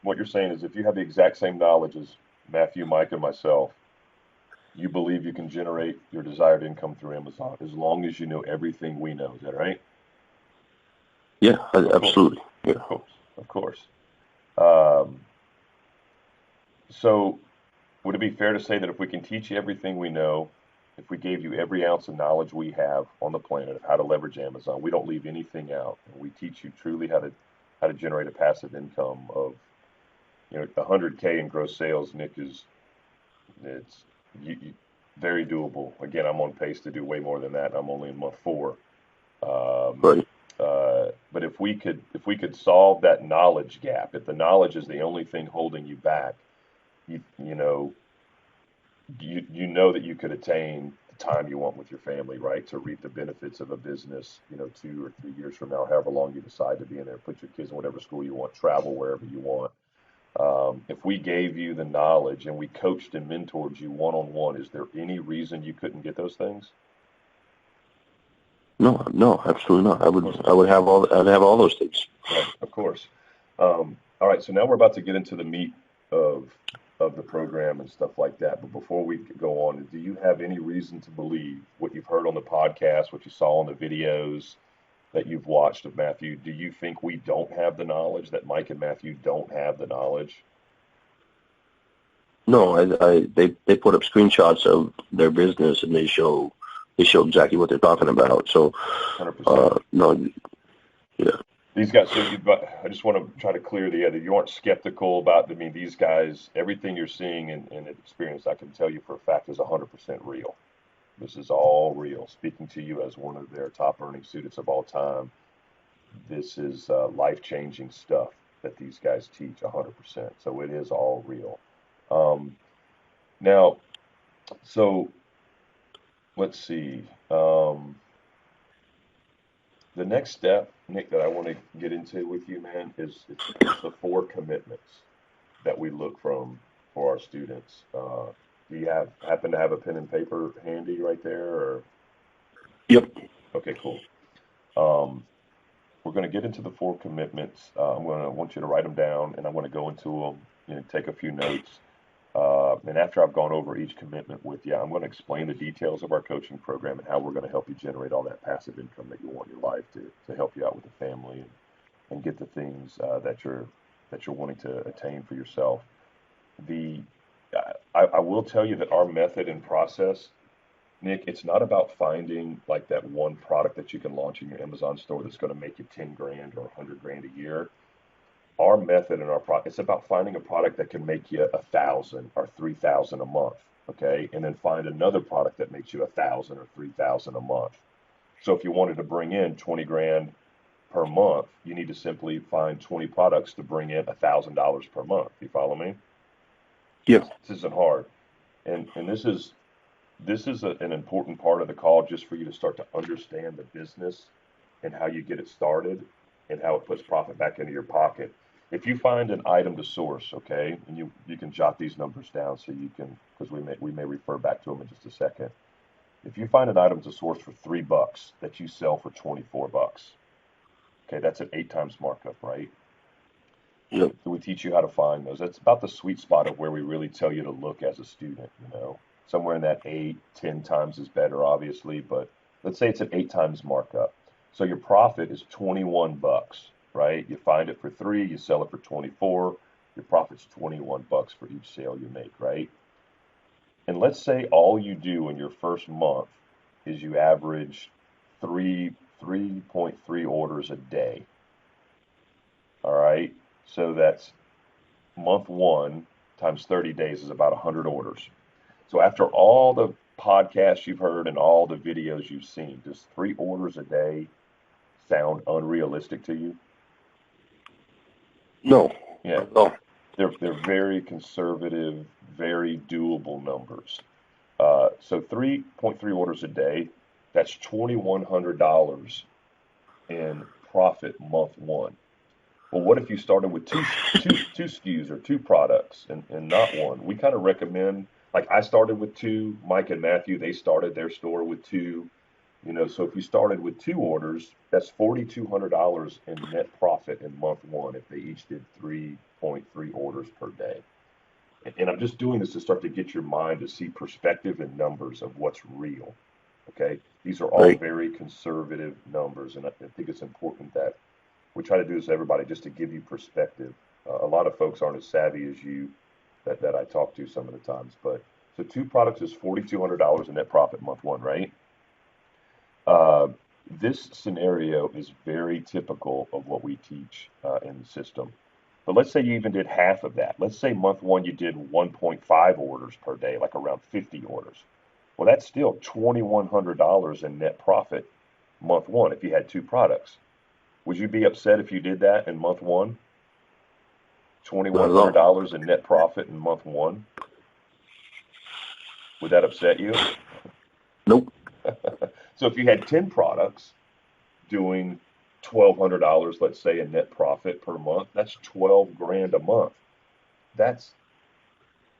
what you're saying is if you have the exact same knowledge as Matthew, Mike, and myself, you believe you can generate your desired income through Amazon as long as you know everything we know. Is that right? Yeah, Of course. absolutely. Of Yeah. course. Of course. Um, so would it be fair to say that if we can teach you everything we know, if we gave you every ounce of knowledge we have on the planet of how to leverage Amazon, we don't leave anything out, and we teach you truly how to generate a passive income of 100K in gross sales, Nick, it's you, very doable. Again, I'm on pace to do way more than that. I'm only in month 4. Um, Right. but if we could solve that knowledge gap, if the knowledge is the only thing holding you back, you know you know that you could attain the time you want with your family, right? To reap the benefits of a business, 2 or 3 years from now, however long you decide to be in there, put your kids in whatever school you want, travel wherever you want. If we gave you the knowledge and we coached and mentored you one on one, is there any reason you couldn't get those things? No, no, absolutely not. Of course I not. would have I'd have all those things. Right, of course. All right, so now we're about to get into the meat of of the program and stuff like that. But before we go on, do you have any reason to believe what you've heard on the podcast, what you saw in the videos that you've watched of Matthew? Do you think we don't have the knowledge, that Mike and Matthew don't have the knowledge? No, they put up screenshots of their business and they show exactly what they're talking about. So 100%. no, yeah, These guys, so I just want to try to clear the other. You aren't skeptical about, I mean, these guys, everything you're seeing and experience, I can tell you for a fact is 100% real. This is all real. Speaking to you as one of their top earning students of all time, this is life-changing stuff that these guys teach 100%. So it is all real. Um, now, so let's see. The next step, Nick, that I want to get into with you, man, is it's the 4 commitments that we look from for our students. Do you happen to have a pen and paper handy right there? Or yep, okay, cool. Um, we're going to get into the 4 commitments. I want you to write them down, and I'm going to go into them, take a few notes. And after I've gone over each commitment with you, I'm going to explain the details of our coaching program and how we're going to help you generate all that passive income that you want in your life to help you out with the family and get the things that you're wanting to attain for yourself. The I will tell you that our method and process, Nick, it's not about finding like that one product that you can launch in your Amazon store that's going to make you 10 grand or 100 grand a year. Our method and our product, it's about finding a product that can make you 1,000 or 3,000 a month. okay, and then find another product that makes you 1,000 or 3,000 a month. So if you wanted to bring in 20 grand per month, you need to simply find 20 products to bring in $1,000 per month. You follow me? Yeah. This isn't hard, and an important part of the call just for you to start to understand the business and how you get it started and how it puts profit back into your pocket. If you find an item to source, okay, and you can jot these numbers down so you can, because we may refer back to them in just a second. If you find an item to source for $3 that you sell for $24, okay, that's an 8 times markup, right? Yep. So we teach you how to find those. That's about the sweet spot of where we really tell you to look as a student, somewhere in that 8, 10 times is better, obviously, but let's say it's an 8 times markup. So your profit is $21, right? You find it for 3, you sell it for 24, your profit's $21 for each sale you make, right? And let's say all you do in your first month is you average 3.3 orders a day. All right. So that's month 1 times 30 days is about 100 orders. So after all the podcasts you've heard and all the videos you've seen, does 3 orders a day sound unrealistic to you? No. Yeah. No. They're very conservative, very doable numbers. So 3.3 orders a day, that's $2,100 in profit month 1. Well, what if you started with two SKUs or 2 products and not one? We kind of recommend, like I started with 2, Mike and Matthew, they started their store with 2, so if you started with 2 orders, that's $4,200 in net profit in month 1 if they each did 3.3 orders per day. And I'm just doing this to start to get your mind to see perspective and numbers of what's real. Okay. These are all Right. very conservative numbers. And I think it's important that we try to do this to everybody just to give you perspective. A lot of folks aren't as savvy as you that I talk to some of the times. But so 2 products is $4,200 in net profit month 1, right? Uh, this scenario is very typical of what we teach in the system. But let's say you even did half of that. Let's say month 1 you did 1.5 orders per day, like around 50 orders. Well, that's still $2,100 in net profit month 1 if you had 2 products. Would you be upset if you did that in month 1? Not at all. $2,100 in net profit in month 1? Would that upset you? Nope. So if you had 10 products doing $1,200, let's say, in net profit per month, that's 12 grand a month. That's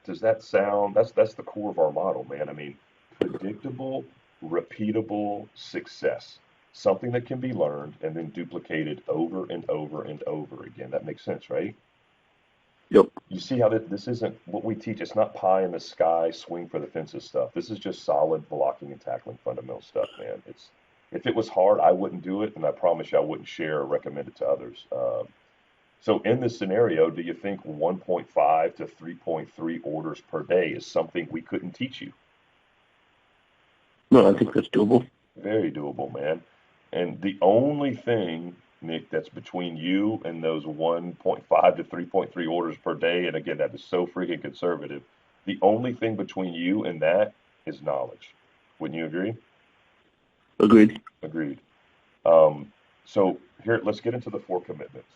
Does that sound? That's the core of our model, man. I mean, predictable, repeatable success. Something that can be learned and then duplicated over and over and over again. That makes sense, right? Yep. You see how this isn't what we teach. It's not pie in the sky, swing for the fences stuff. This is just solid blocking and tackling fundamental stuff, man. If it was hard, I wouldn't do it, and I promise you I wouldn't share or recommend it to others. So in this scenario, do you think 1.5 to 3.3 orders per day is something we couldn't teach you? No, I think that's doable. Very doable, man. And the only thing, Nick, that's between you and those 1.5 to 3.3 orders per day, and again, that is so freaking conservative. The only thing between you and that is knowledge. Wouldn't you agree? Agreed. Agreed. So here, let's get into the 4 commitments.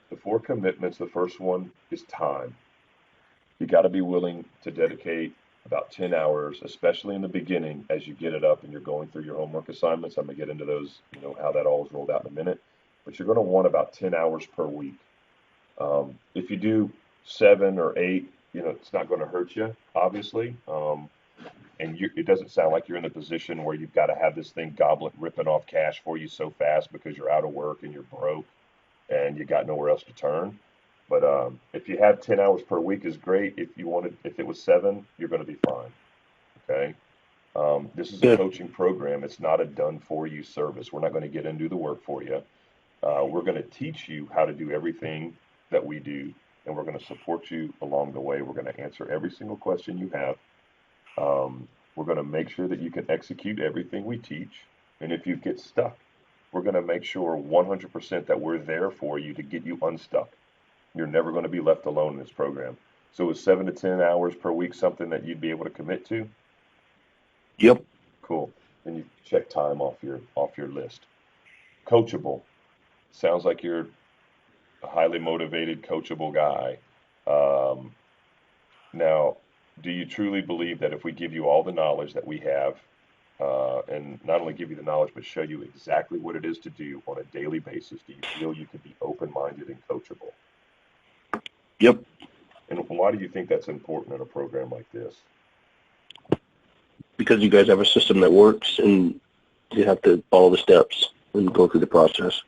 The 4 commitments, the first one is time. You got to be willing to dedicate about 10 hours, especially in the beginning as you get it up and you're going through your homework assignments. I'm going to get into those, how that all is rolled out in a minute. But you're going to want about 10 hours per week. If you do 7 or 8, it's not going to hurt you, obviously. And it doesn't sound like you're in the position where you've got to have this thing goblet ripping off cash for you so fast because you're out of work and you're broke and you got nowhere else to turn. But if you have 10 hours per week is great. If it was 7, you're going to be fine. Okay. This is a Yeah. coaching program. It's not a done for you service. We're not going to get into the work for you. We're going to teach you how to do everything that we do, and we're going to support you along the way. We're going to answer every single question you have. We're going to make sure that you can execute everything we teach. And if you get stuck, we're going to make sure 100% that we're there for you to get you unstuck. You're never going to be left alone in this program. So is 7 to 10 hours per week something that you'd be able to commit to? Yep. Cool. And you check time off your list. Coachable. Sounds like you're a highly motivated, coachable guy. Um, Now, do you truly believe that if we give you all the knowledge that we have, and not only give you the knowledge, but show you exactly what it is to do on a daily basis, do you feel you could be open-minded and coachable? Yep. And why do you think that's important in a program like this? Because you guys have a system that works, and you have to follow the steps and go through the process.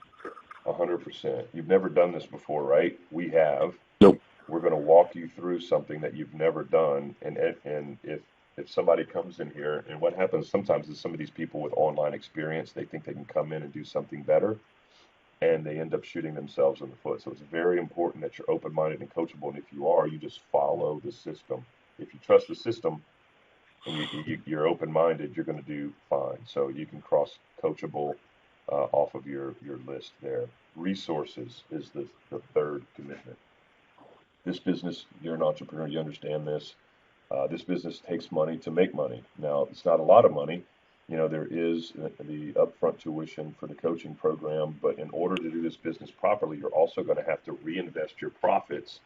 100%. You've never done this before, right? We have. Nope. We're going to walk you through something that you've never done, and if somebody comes in here, and what happens sometimes is some of these people with online experience, they think they can come in and do something better, and they end up shooting themselves in the foot. So it's very important that you're open-minded and coachable, and if you are, you just follow the system. If you trust the system and you're open-minded, you're going to do fine. So you can cross coachable off of your list there. Resources is the third commitment. This business, you're an entrepreneur, you understand this. This business takes money to make money. Now, it's not a lot of money. There is the upfront tuition for the coaching program, but in order to do this business properly, you're also going to have to reinvest your profits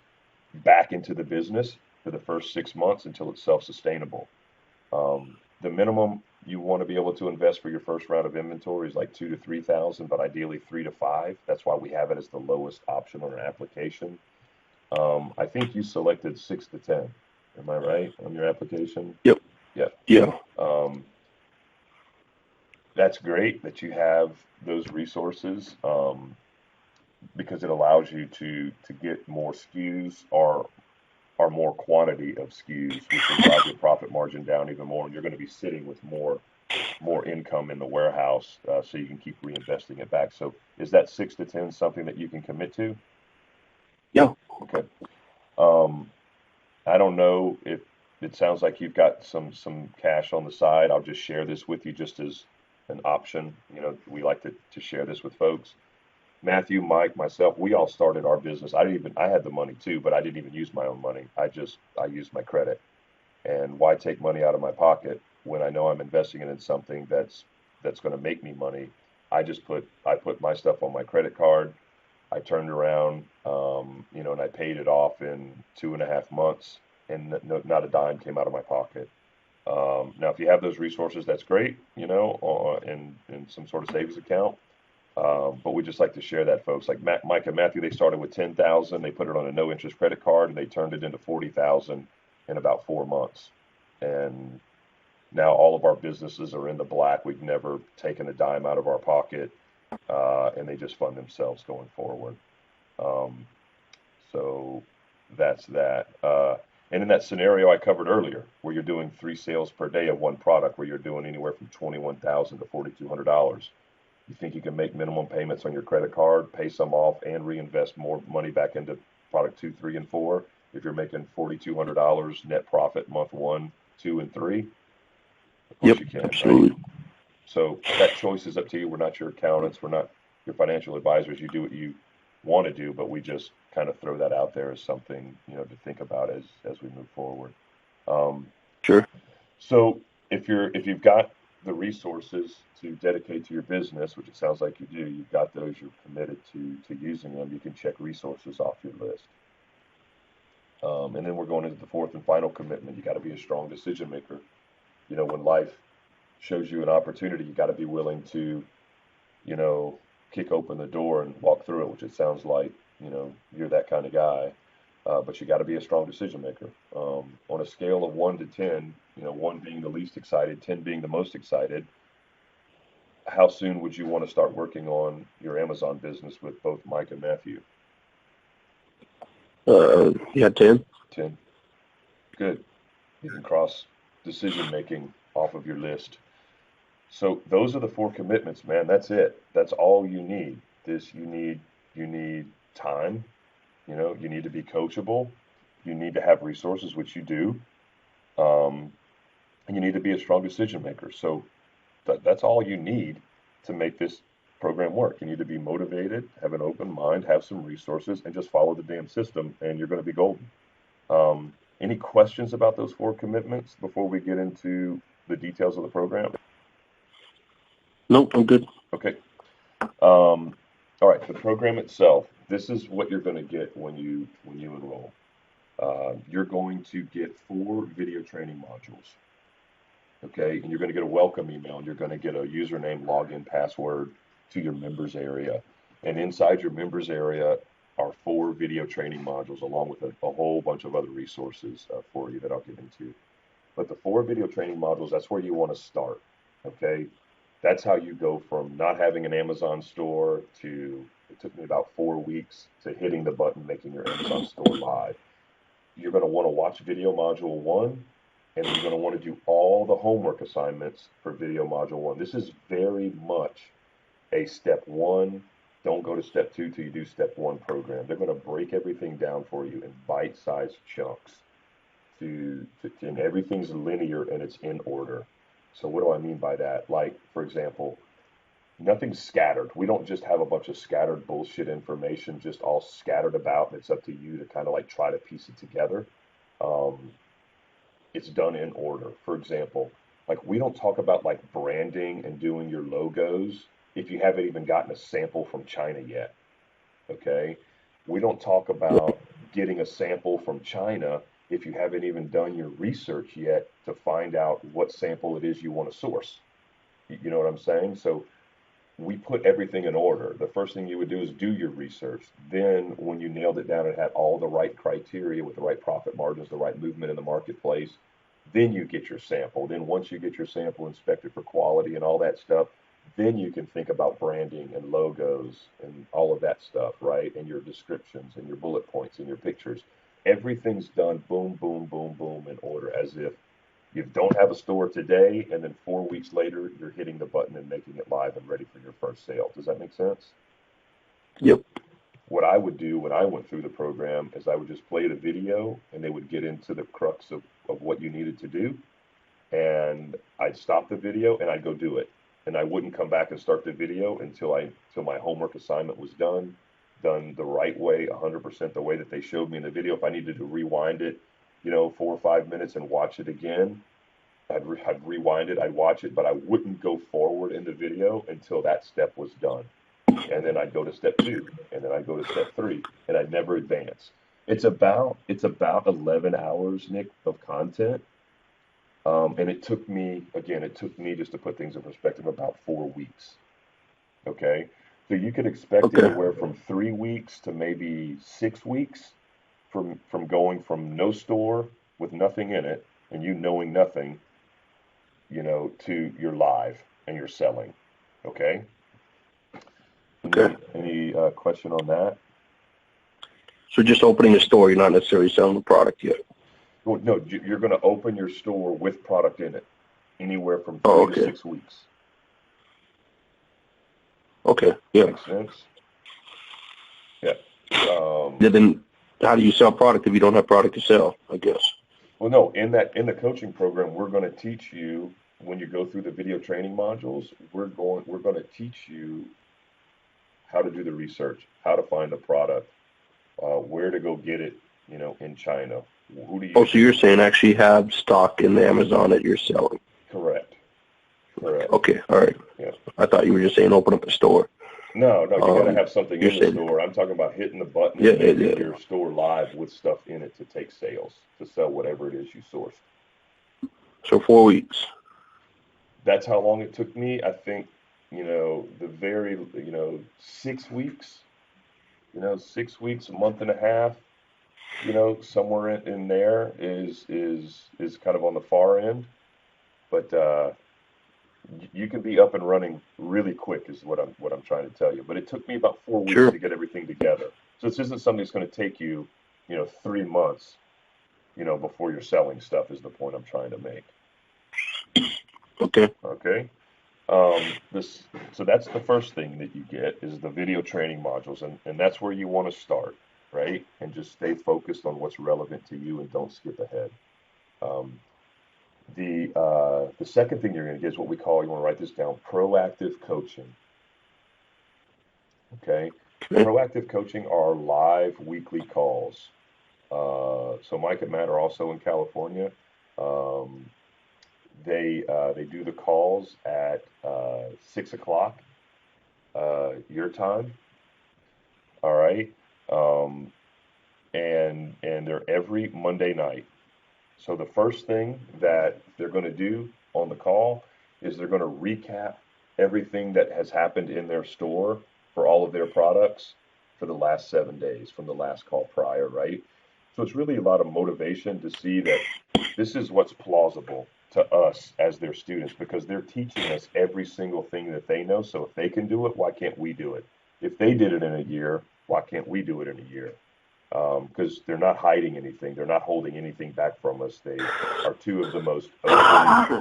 back into the business for the first 6 months until it's self-sustainable. The minimum you want to be able to invest for your first round of inventory is like 2 to 3 thousand, but ideally 3 to 5. That's why we have it as the lowest option on our application. I think you selected 6 to 10. Am I right on your application? Yep. Yeah. Yeah. That's great that you have those resources, because it allows you to get more SKUs or more quantity of SKUs, which will drive your profit margin down even more, and you're going to be sitting with more income in the warehouse, so you can keep reinvesting it back. So is that 6 to 10 something that you can commit to? Yeah. Okay. Um, I don't know if it sounds like you've got some cash on the side. I'll just share this with you just as an option. We like to share this with folks. Matthew, Mike, myself, we all started our business. I had the money too, but I didn't even use my own money. I used my credit. And why take money out of my pocket when I know I'm investing it in something that's going to make me money? I put my stuff on my credit card. I turned around, and I paid it off in 2.5 months, and not a dime came out of my pocket. Now, if you have those resources, that's great, in some sort of savings account. But we just like to share that, folks. Like Mike and Matthew, they started with 10,000. They put it on a no interest credit card, and they turned it into 40,000 in about 4 months. And now all of our businesses are in the black. We've never taken a dime out of our pocket, and they just fund themselves going forward. Um, so that's that. And in that scenario I covered earlier, where you're doing 3 sales per day of one product, where you're doing anywhere from 21,000 to $4,200, you think you can make minimum payments on your credit card, pay some off, and reinvest more money back into product 2, 3, and 4? If you're making $4,200 net profit month 1, 2, and 3, of course Yep. you can, right? Absolutely. So that choice is up to you. We're not your accountants. We're not your financial advisors. You do what you want to do, but we just kind of throw that out there as something, to think about as we move forward. Um, Sure. so if you've got the resources to dedicate to your business, which it sounds like you do, you've got those, you're committed to using them, you can check resources off your list. And then we're going into the fourth and final commitment. You got to be a strong decision maker. When life shows you an opportunity, you got to be willing to, you know, kick open the door and walk through it, which it sounds like, you're that kind of guy. But you got to be a strong decision maker. On a scale of 1 to 10, 1 being the least excited, 10 being the most excited, how soon would you want to start working on your Amazon business with both Mike and Matthew? Yeah, 10. 10. Good. You can cross decision making off of your list. So those are the 4 commitments, man. That's it. That's all you need. You need time. You need to be coachable. You need to have resources, which you do. Um, and you need to be a strong decision maker. So that's all you need to make this program work. You need to be motivated, have an open mind, have some resources, and just follow the damn system, and you're going to be golden. Any questions about those 4 commitments before we get into the details of the program? Nope, I'm good. Okay. All right. The program itself. This is what you're going to get when you enroll. You're going to get 4 video training modules. Okay, and you're going to get a welcome email, and you're going to get a username, login, password to your members area. And inside your members area are 4 video training modules, along with a whole bunch of other resources for you that I'll get into. But the 4 video training modules, that's where you want to start. Okay, that's how you go from not having an Amazon store to, it took me about 4 weeks to hitting the button, making your Amazon store live. You're going to want to watch video module 1, and you're going to want to do all the homework assignments for video module 1. This is very much a step 1. Don't go to step 2 till you do step 1 program. They're going to break everything down for you in bite-sized chunks. And everything's linear and it's in order. So what do I mean by that? Like, for example, nothing's scattered. We don't just have a bunch of scattered bullshit information just all scattered about, and it's up to you to kind of like try to piece it together. It's done in order. For example, like we don't talk about like branding and doing your logos if you haven't even gotten a sample from China yet. Okay? We don't talk about getting a sample from China if you haven't even done your research yet to find out what sample it is you want to source. You know what I'm saying? So we put everything in order. The first thing you would do is do your research. Then when you nailed it down and had all the right criteria with the right profit margins, the right movement in the marketplace, then you get your sample. Then once you get your sample inspected for quality and all that stuff, then you can think about branding and logos and all of that stuff, right? And your descriptions and your bullet points and your pictures. Everything's done boom, boom, boom, boom in order, as if you don't have a store today, and then 4 weeks later, you're hitting the button and making it live and ready for your first sale. Does that make sense? Yep. What I would do when I went through the program is I would just play the video, and they would get into the crux of what you needed to do. And I'd stop the video, and I'd go do it. And I wouldn't come back and start the video until my homework assignment was done the right way, 100% the way that they showed me in the video. If I needed to rewind it, 4 or 5 minutes and watch it again, I'd rewind it, I'd watch it, but I wouldn't go forward in the video until that step was done. And then I'd go to step 2, and then I'd go to step 3, and I'd never advance. It's about 11 hours, Nick, of content. And it took me just to put things in perspective, about 4 weeks. Okay. So you could expect anywhere from 3 weeks to maybe 6 weeks from going from no store with nothing in it and you knowing nothing, to you're live and you're selling. Okay. Okay. Any question on that? So just opening a store, you're not necessarily selling the product yet. Well, no, you're going to open your store with product in it, anywhere from 3 to 6 weeks. Okay. Yeah. Makes sense. Yeah. Then how do you sell product if you don't have product to sell? I guess. Well, no. In the coaching program, we're going to teach you when you go through the video training modules. We're going to teach you how to do the research, how to find the product, where to go get it. In China. Who do you? Oh, so you're saying actually have stock in the Amazon that you're selling? Correct. Okay, all right. Yeah. I thought you were just saying open up a store. No, you got to have something in the store. I'm talking about hitting the button and making your store live with stuff in it to take sales, to sell whatever it is you sourced. So 4 weeks. That's how long it took me. I think, the very, 6 weeks, 6 weeks, a month and a half, somewhere in there is kind of on the far end, but you can be up and running really quick is what I'm trying to tell you. But it took me about 4 weeks to get everything together. So this isn't something that's going to take you, 3 months, before you're selling stuff is the point I'm trying to make. Okay. Okay. So that's the first thing that you get is the video training modules, and that's where you want to start, right? And just stay focused on what's relevant to you and don't skip ahead. The second thing you're going to get is what we call, you want to write this down, proactive coaching. Okay? Proactive coaching are live weekly calls. So Mike and Matt are also in California. Um, they do the calls at 6 o'clock your time. All right. Um, and they're every Monday night. So the first thing that they're going to do on the call is they're going to recap everything that has happened in their store for all of their products for the last 7 days from the last call prior, right? So it's really a lot of motivation to see that this is what's plausible to us as their students because they're teaching us every single thing that they know. So if they can do it, why can't we do it? If they did it in a year, why can't we do it in a year? Because they're not hiding anything. They're not holding anything back from us. They are two of the most open.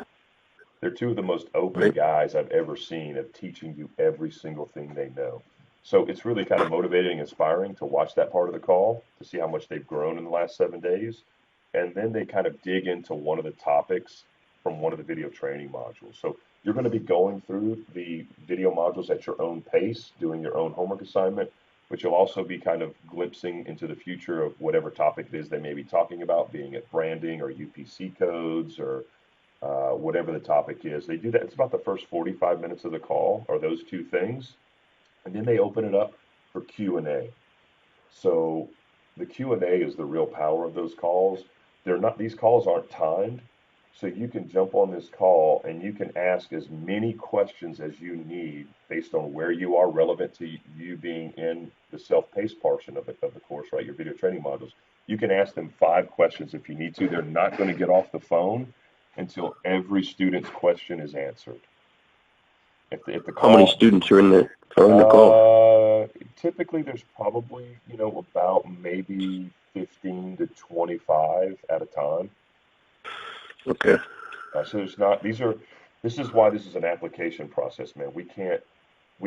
They're two of the most open Right. guys I've ever seen of teaching you every single thing they know. So it's really kind of motivating and inspiring to watch that part of the call to see how much they've grown in the last 7 days. And then they kind of dig into one of the topics from one of the video training modules. So you're going to be going through the video modules at your own pace, doing your own homework assignment, but you'll also be kind of glimpsing into the future of whatever topic it is they may be talking about, being it branding or UPC codes or whatever the topic is. They do that. It's about the first 45 minutes of the call are those two things, and then they open it up for Q&A. So the Q&A is the real power of those calls. They're not; these calls aren't timed, so you can jump on this call and you can ask as many questions as you need based on where you are relevant to you being in the self-paced portion of the course, right? Your video training modules. You can ask them 5 questions if you need to. They're not going to get off the phone until every student's question is answered. If the How many call, students are on the call? typically there's probably, about maybe 15 to 25 at a time. Okay. So there's not, this is why this is an application process, man. We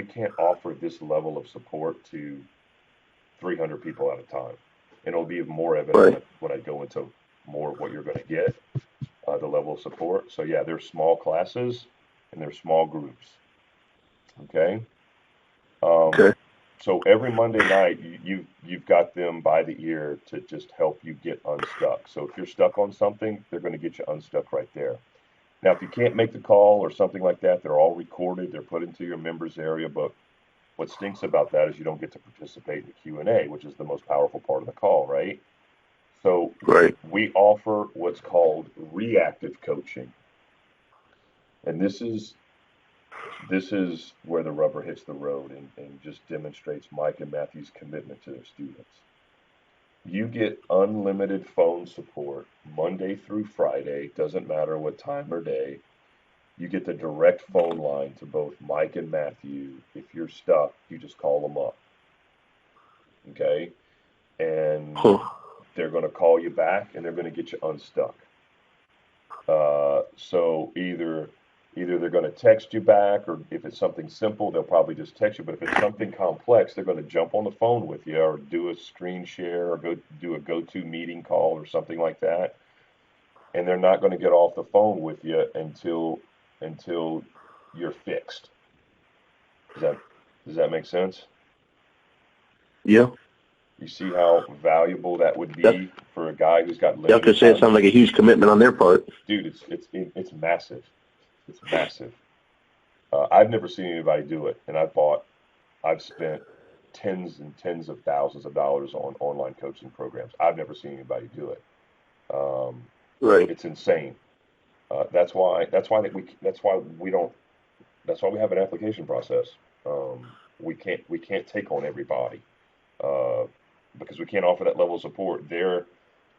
can't offer this level of support to 300 people at a time. And it'll be more evident Right. when I go into more of what you're going to get, the level of support. So yeah, there's small classes and there's small groups. Okay. Um, Okay. so every Monday night, you've got them by the ear to just help you get unstuck. So if you're stuck on something, they're going to get you unstuck right there. Now, if you can't make the call or something like that, they're all recorded. They're put into your members area. But what stinks about that is you don't get to participate in the Q&A, which is the most powerful part of the call, right? So Right. we offer what's called reactive coaching, and this is where the rubber hits the road and just demonstrates Mike and Matthew's commitment to their students. You get unlimited phone support Monday through Friday, doesn't matter what time or day. You get the direct phone line to both Mike and Matthew. If you're stuck, you just call them up, okay? And Huh. they're going to call you back and they're going to get you unstuck. So either they're going to text you back, or if it's something simple, they'll probably just text you. But if it's something complex, they're going to jump on the phone with you, or do a screen share, or go do a go-to meeting call, or something like that. And they're not going to get off the phone with you until you're fixed. Does that does that make sense? Yeah. You see how valuable that would That's, be for a guy who's got I was gonna limited say it time? sounds like a huge commitment on their part. Dude, it's massive. It's massive. I've never seen anybody do it, and I've spent tens and tens of thousands of dollars on online coaching programs. I've never seen anybody do it. Um, Right. it's insane. That's why we have an application process. We can't take on everybody uh, because we can't offer that level of support.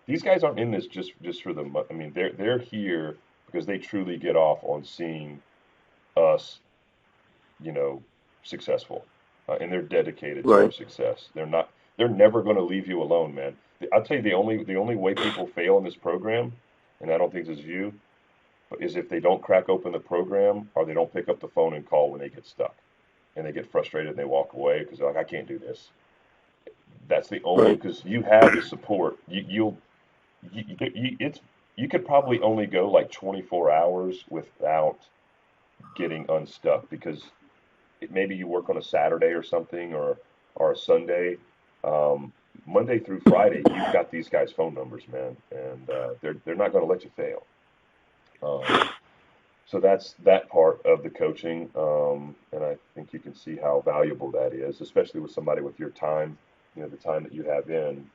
These guys aren't in this just for the money. I mean, they're here because they truly get off on seeing us, you know, successful, and they're dedicated to our Right. success. They're never going to leave you alone, man. I'll tell you the only way people fail in this program, and I don't think this is you, but is if they don't crack open the program or they don't pick up the phone and call when they get stuck and they get frustrated and they walk away because they're like, I can't do this. That's the only Right. because you have the support. It's you could probably only go like 24 hours without getting unstuck because maybe you work on a Saturday or something or a Sunday. Um, Monday through Friday, you've got these guys' phone numbers, man, and they're not going to let you fail. So that's that part of the coaching, and I think you can see how valuable that is, especially with somebody with your time, the time that you have in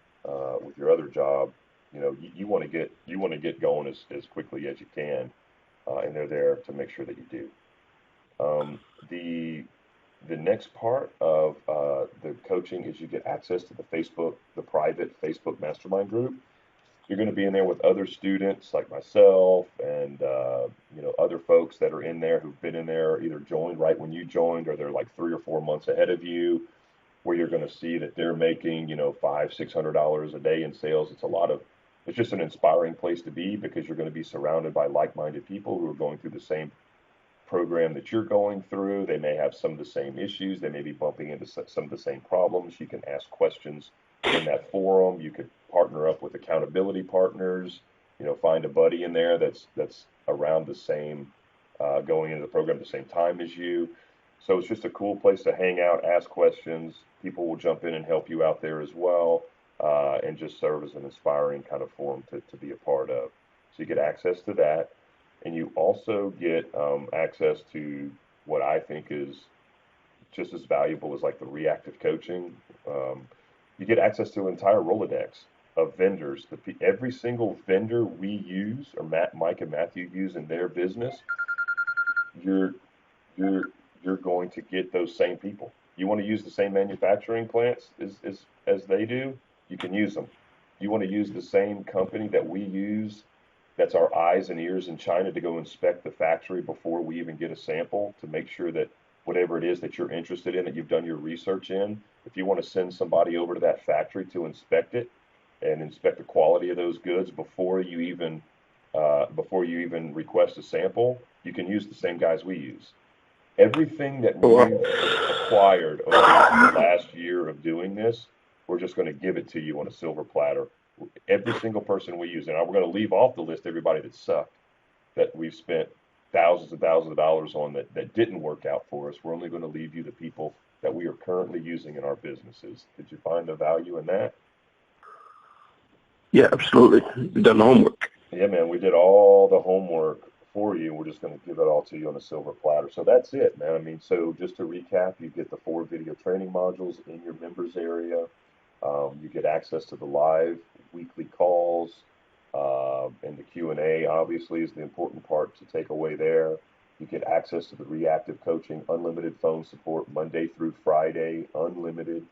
with your other job. You want to get going as quickly as you can, and they're there to make sure that you do. The next part of the coaching is you get access to the private Facebook mastermind group. You're going to be in there with other students like myself and other folks that are in there who've been in there, either joined right when you joined or they're like 3 or 4 months ahead of you, where you're going to see that they're making $500-600 a day in sales. It's just an inspiring place to be because you're going to be surrounded by like-minded people who are going through the same program that you're going through. They may have some of the same issues. They may be bumping into some of the same problems. You can ask questions in that forum. You could partner up with accountability partners. Find a buddy in there that's around the same, going into the program at the same time as you. So it's just a cool place to hang out, ask questions. People will jump in and help you out there as well, and just serve as an inspiring kind of forum to be a part of. So you get access to that. And you also get access to what I think is just as valuable as like the reactive coaching. You get access to an entire Rolodex of vendors. Every single vendor we use, or Mike and Matthew use in their business, you're you're going to get those same people. You want to use the same manufacturing plants as they do, you can use them. You want to use the same company that we use, that's our eyes and ears in China, to go inspect the factory before we even get a sample, to make sure that whatever it is that you're interested in, that you've done your research in, if you want to send somebody over to that factory to inspect it and inspect the quality of those goods before you even request a sample, you can use the same guys we use. Everything that we've acquired over the last year of doing this, we're just going to give it to you on a silver platter. Every single person we use, and we're going to leave off the list everybody that sucked, that we've spent thousands and thousands of dollars on that didn't work out for us. We're only going to leave you the people that we are currently using in our businesses. Did you find the value in that? Yeah, absolutely. You've done the homework. Yeah, man, we did all the homework for you. We're just going to give it all to you on a silver platter. So that's it, man. I mean, so just to recap, you get the 4 video training modules in your members area. You get access to the live weekly calls, and the Q&A obviously is the important part to take away there. You get access to the reactive coaching, unlimited phone support Monday through Friday, unlimited.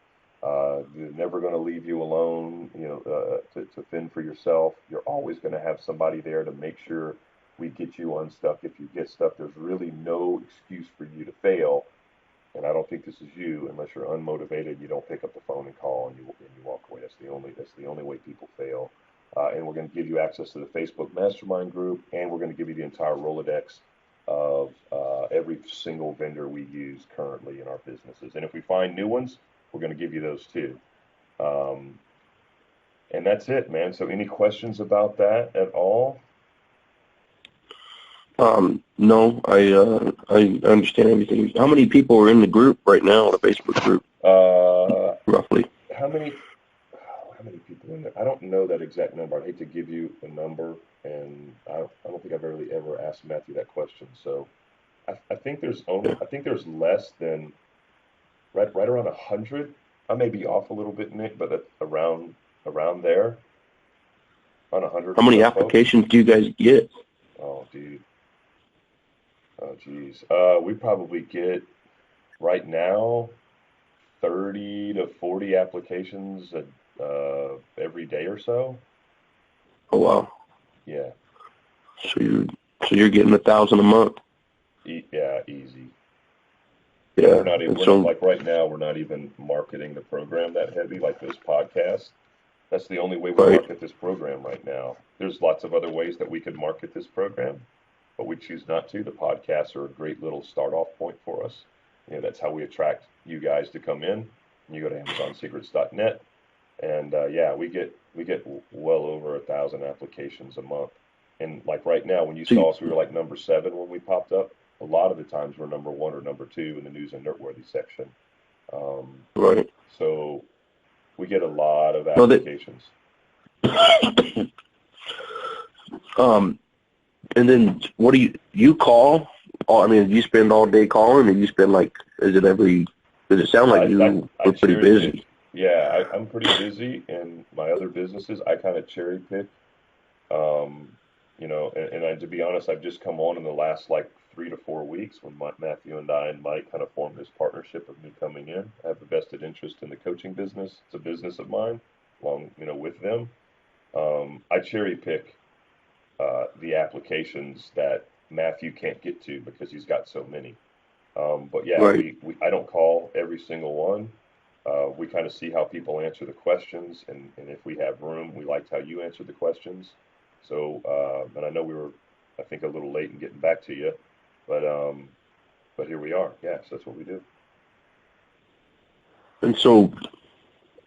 They're never going to leave you alone, to fend for yourself. You're always going to have somebody there to make sure we get you unstuck. If you get stuck, there's really no excuse for you to fail. And I don't think this is you, unless you're unmotivated. You don't pick up the phone and call, and you walk away. That's the only way people fail. And we're going to give you access to the Facebook Mastermind group, and we're going to give you the entire Rolodex of every single vendor we use currently in our businesses. And if we find new ones, we're going to give you those too. And that's it, man. So any questions about that at all? No, I understand everything. How many people are in the group right now, the Facebook group? Roughly. How many people in there? I don't know that exact number. I'd hate to give you a number, and I don't think I've really ever asked Matthew that question. So I think there's less than right around 100. I may be off a little bit, Nick, but around there, on 100. How many applications do you guys get? Oh, dude. Oh, geez. We probably get right now 30 to 40 applications every day or so. Oh wow. Yeah. So you're getting 1,000 a month. Yeah, easy. Yeah. We're not, like right now, we're not even marketing the program that heavy, like this podcast. That's the only way we market this program right now. There's lots of other ways that we could market this program, but we choose not to. The podcasts are a great little start-off point for us. That's how we attract you guys to come in. You go to AmazonSecrets.net, and we get well over 1,000 applications a month. And like right now, when you saw us, we were like number 7 when we popped up. A lot of the times we're number 1 or number 2 in the news and noteworthy section. Right. So We get a lot of No, applications. And then what do you call? I mean, do you spend all day calling, or you spend like, does it sound like you were pretty busy? Pick. Yeah, I'm pretty busy in my other businesses. I kind of cherry pick. To be honest, I've just come on in the last like 3 to 4 weeks when Matthew and I and Mike kind of formed this partnership of me coming in. I have a vested interest in the coaching business. It's a business of mine, along with them. I cherry pick the applications that Matthew can't get to because he's got so many. But yeah, Right. I don't call every single one. We kind of see how people answer the questions, and if we have room, we liked how you answered the questions. So, and I know we were, I think, a little late in getting back to you, but here we are. Yes, that's what we do. And so,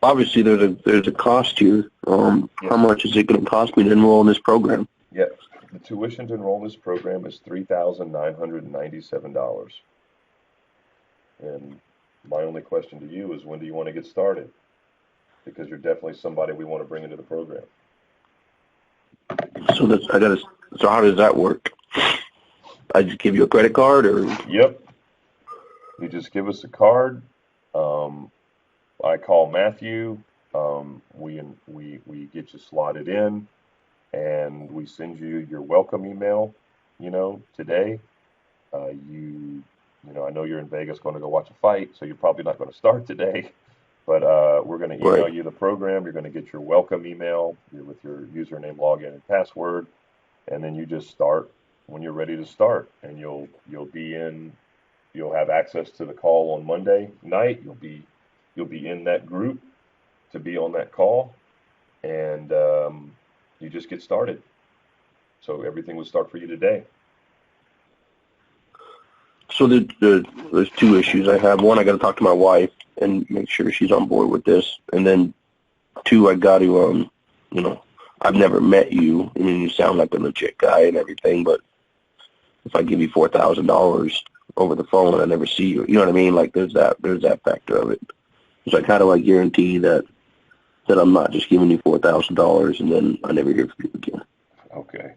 obviously, there's a cost here. Yes. How much is it going to cost me to enroll in this program? Yeah, the tuition to enroll in this program is $3,997. And my only question to you is, when do you want to get started? Because you're definitely somebody we want to bring into the program. So So how does that work? I just give you a credit card, or? Yep. You just give us a card. I call Matthew. We get you slotted in, and we send you your welcome email. Today. I know you're in Vegas going to go watch a fight, so you're probably not going to start today. But we're going to email you the program. You're going to get your welcome email with your username, login, and password, and then you just start when you're ready to start. And you'll have access to the call on Monday night. You'll be in that group to be on that call, and you just get started. So everything will start for you today. So there's two issues I have. One, I got to talk to my wife and make sure she's on board with this. And then two, I got to, I've never met you. I mean, you sound like a legit guy and everything, but if I give you $4,000 over the phone and I never see you, you know what I mean? Like there's that factor of it. So I kind of like guarantee that I'm not just giving you $4,000 and then I never hear from you again. Okay.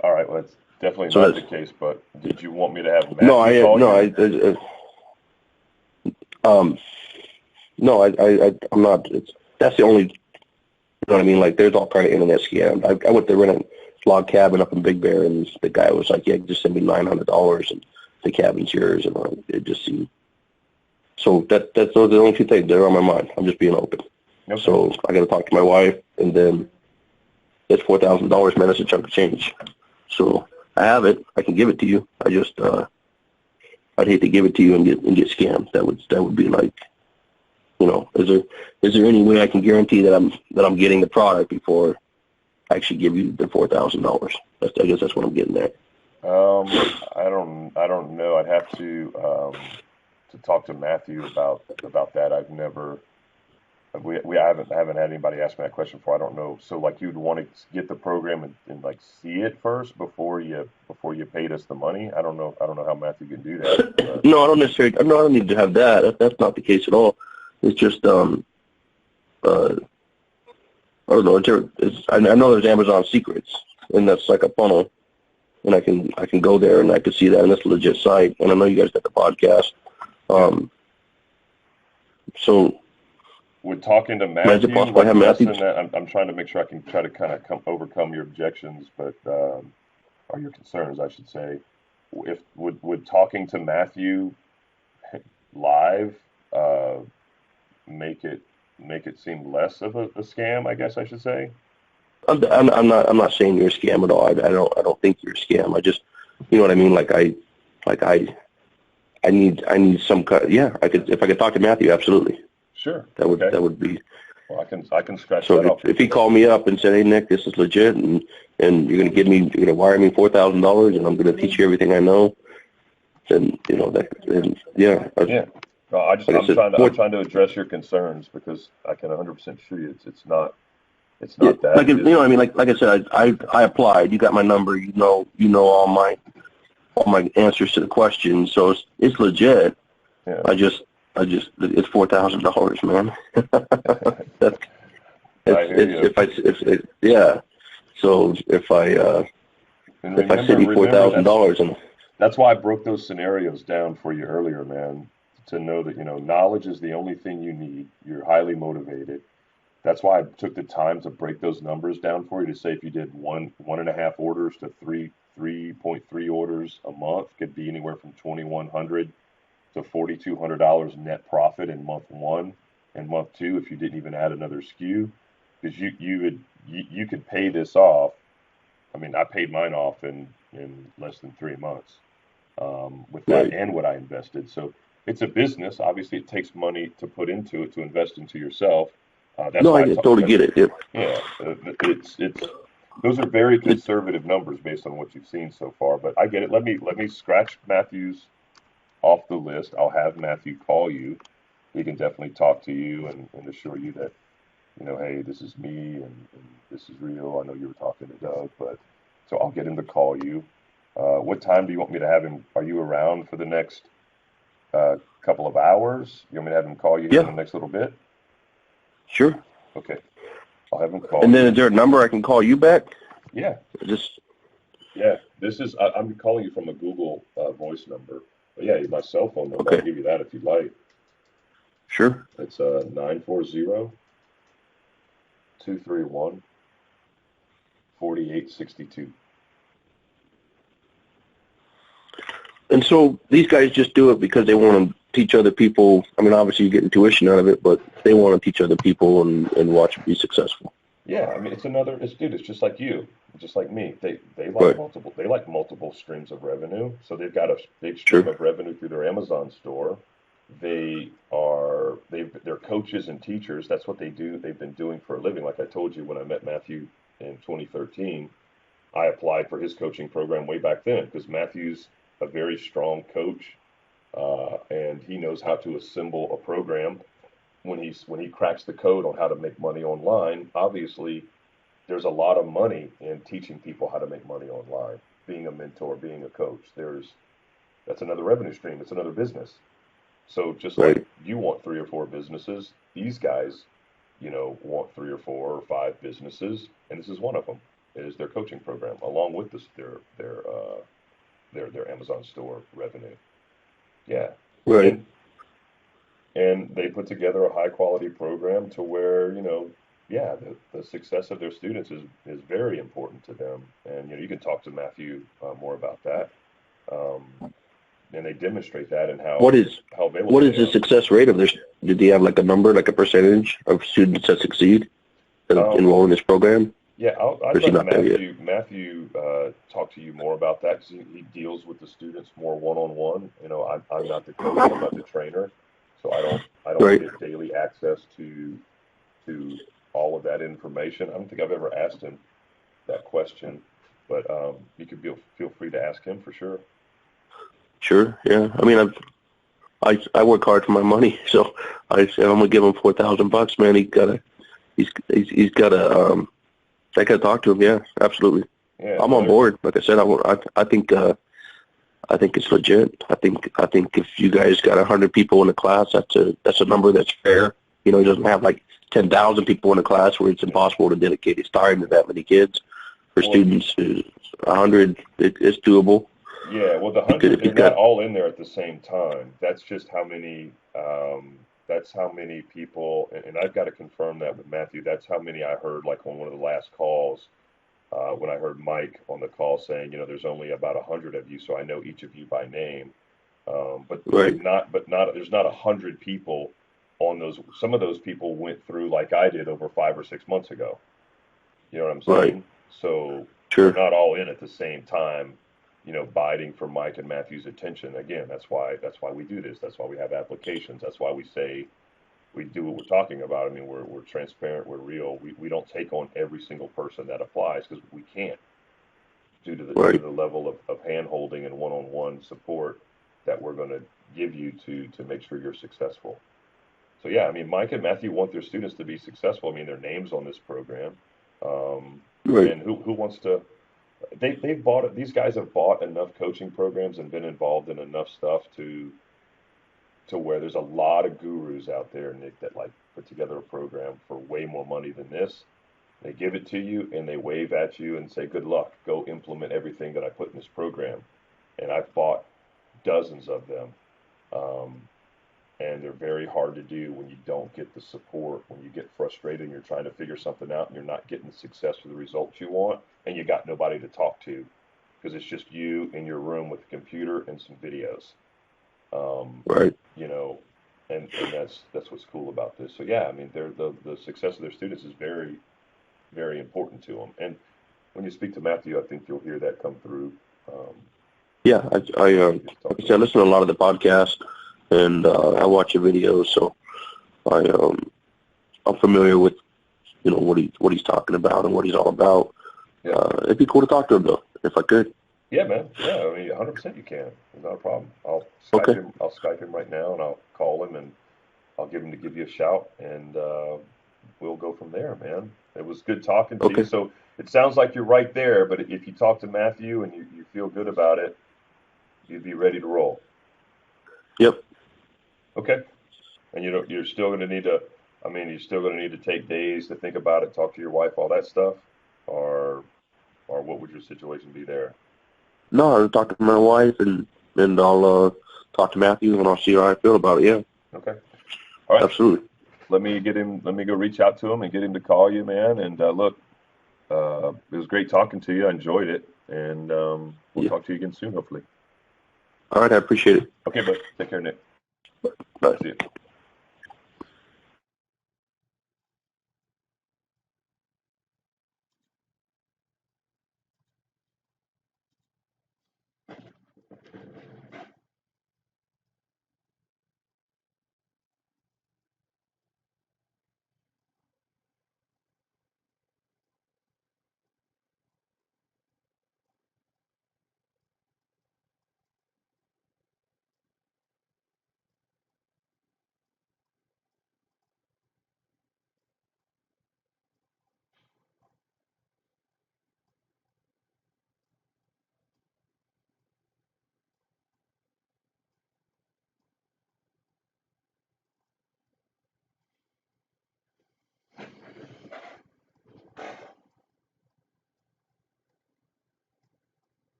All right. Well, that's definitely not the case. But did you want me to have Matthew call you? I'm not. That's the only. You know what I mean? Like, there's all kind of internet scams. I went to rent a log cabin up in Big Bear, and the guy was like, "Yeah, just send me $900, and the cabin's yours." And it just seemed. So those are the only two things that are on my mind. I'm just being open. Okay. So I got to talk to my wife, and then that's $4,000, man. That's a chunk of change. So I have it. I can give it to you. I just I'd hate to give it to you and get scammed. That would be like, is there any way I can guarantee that I'm getting the product before I actually give you the $4,000? I guess that's what I'm getting at. I don't know. I'd have to talk to Matthew about that. I've never. I haven't had anybody ask me that question before. I don't know. So like you'd want to get the program and like see it first before you paid us the money. I don't know how Matthew can do that. No, I don't necessarily. No, I don't need to have that. That's not the case at all. It's just I don't know. I know there's Amazon Secrets, and that's like a funnel, and I can go there and I can see that, and that's a legit site. And I know you guys got the podcast. So. With talking to Matthew, I'm trying to make sure I can try to kind of overcome your objections, or your concerns, I should say. If would talking to Matthew live make it seem less of a scam? I guess I should say. I'm not saying you're a scam at all. I don't think you're a scam. I just, you know what I mean. I need some kind. Yeah, if I could talk to Matthew, absolutely. Sure. That would be. Well, I can scratch that off. So if he called me up and said, "Hey Nick, this is legit, and you're gonna wire me $4,000, and I'm gonna teach you everything I know," then yeah. Yeah. No, I'm trying to address your concerns because I can 100% assure you it's not that. Like I mean, like I said, I applied. You got my number. You know all my answers to the questions, so it's legit. Yeah. I just. it's $4,000, man. that's I hear you. yeah. So if I And send you $4,000 and that's why I broke those scenarios down for you earlier, man. To know that, knowledge is the only thing you need. You're highly motivated. That's why I took the time to break those numbers down for you to say if you did 1.5 orders to 3.3 orders a month, could be anywhere from 2,100 to $4,200 net profit in month one and month two if you didn't even add another SKU, because you could pay this off. I mean, I paid mine off in less than 3 months with that right. and what I invested. So it's a business. Obviously, it takes money to put into it to invest into yourself. That's No, why I totally get it. Yeah. yeah, it's those are very conservative numbers based on what you've seen so far. But I get it. Let me scratch Matthew's off the list. I'll have Matthew call you. He can definitely talk to you and assure you that, hey, this is me and this is real. I know you were talking to Doug, but so I'll get him to call you. What time do you want me to have him? Are you around for the next couple of hours? You want me to have him call you here in Yeah. the next little bit? Sure. Okay. I'll have him call And then you. is there a number I can call you back? Yeah. Just Yeah. I'm calling you from a Google voice number. But yeah, my cell phone number, okay. I'll give you that if you'd like. Sure. It's 940-231-4862. And so these guys just do it because they want to teach other people. I mean, obviously you're getting tuition out of it, but they want to teach other people and watch them be successful. Yeah, I mean it's just like you, just like me. They like Right. multiple streams of revenue. So they've got a big stream Sure. of revenue through their Amazon store. They're coaches and teachers. That's what they do. They've been doing for a living. Like I told you when I met Matthew in 2013, I applied for his coaching program way back then because Matthew's a very strong coach, and he knows how to assemble a program. When he cracks the code on how to make money online, obviously there's a lot of money in teaching people how to make money online. Being a mentor, being a coach, that's another revenue stream. It's another business. So just like Right. you want 3 or 4 businesses, these guys, want 3 or 4 or 5 businesses, and this is one of them. Is their coaching program along with their Amazon store revenue. Yeah, Right. and they put together a high quality program to where yeah, the success of their students is very important to them, and you can talk to Matthew more about that. And they demonstrate that and What is how available what they is the are. success rate of this? Did they have like a number, like a percentage of students that succeed that enroll in this program? Yeah, Or I'd is he let not there yet? Matthew talk to you more about that because he deals with the students more one on one. I'm not the coach, I'm not the trainer, so I don't Right. get daily access to all of that information. I don't think I've ever asked him that question, but you could feel free to ask him for sure. Sure. Yeah. I mean, I work hard for my money, so I said I'm gonna give him $4,000. Man, he's gotta I gotta talk to him. Yeah, absolutely. Yeah, I'm no, on board. Like I said, I think it's legit. I think if you guys got 100 people in the class, that's a number that's fair. He doesn't have like 10,000 people in the class where it's impossible to dedicate his time to that many kids. For students, 100, it's doable. yeah, well, the You could 100, if they're you not got all in there at the same time. That's just how many. That's how many people, and I've got to confirm that with Matthew. That's how many I heard, like on one of the last calls, when I heard Mike on the call saying, there's only about 100 of you, so I know each of you by name. right, There's not 100 people on those. Some of those people went through like I did over 5 or 6 months ago. You know what I'm right, saying? So they're sure, not all in at the same time, biting for Mike and Matthew's attention. Again, that's why we do this. That's why we have applications. That's why we say we do what we're talking about. I mean, we're transparent. We're real. We don't take on every single person that applies because we can't due to right, the level of hand holding and one-on-one support that we're going to give you to make sure you're successful. So yeah, I mean, Mike and Matthew want their students to be successful. I mean, their names on this program. Um, right, and who wants to? They've bought it. These guys have bought enough coaching programs and been involved in enough stuff to to where there's a lot of gurus out there, Nick, that like put together a program for way more money than this. They give it to you and they wave at you and say, good luck, go implement everything that I put in this program. And I've bought dozens of them. Um, and they're very hard to do when you don't get the support, when you get frustrated and you're trying to figure something out and you're not getting the success or the results you want, and you got nobody to talk to because it's just you in your room with a computer and some videos. Right. You know, and that's what's cool about this. So yeah, I mean, the success of their students is very, very important to them. And when you speak to Matthew, I think you'll hear that come through. Um, Yeah, like I said, I listen to a lot of the podcasts, and I watch your videos, so I'm familiar with what he's talking about and what he's all about. yeah. It'd be cool to talk to him though, if I could. Yeah, man. Yeah, I mean, 100% you can. It's not a problem. I'll Skype Okay. him. I'll Skype him right now, and I'll call him, and I'll give him to give you a shout, and we'll go from there, man. It was good talking to you. Okay. So it sounds like you're right there, but if you talk to Matthew and you feel good about it, you'd be ready to roll. Yep. Okay. And you're still going to need to. I mean, you're still going to need to take days to think about it, talk to your wife, all that stuff, or what would your situation be there? No, I'll talk to my wife, and I'll talk to Matthew, and I'll see how I feel about it. Yeah. Okay. All right. Absolutely. Let me get him. Let me go reach out to him and get him to call you, man. And look, it was great talking to you. I enjoyed it, and we'll Yeah. talk to you again soon, hopefully. All right. I appreciate it. Okay, bud. Take care, Nick. Bye. See you.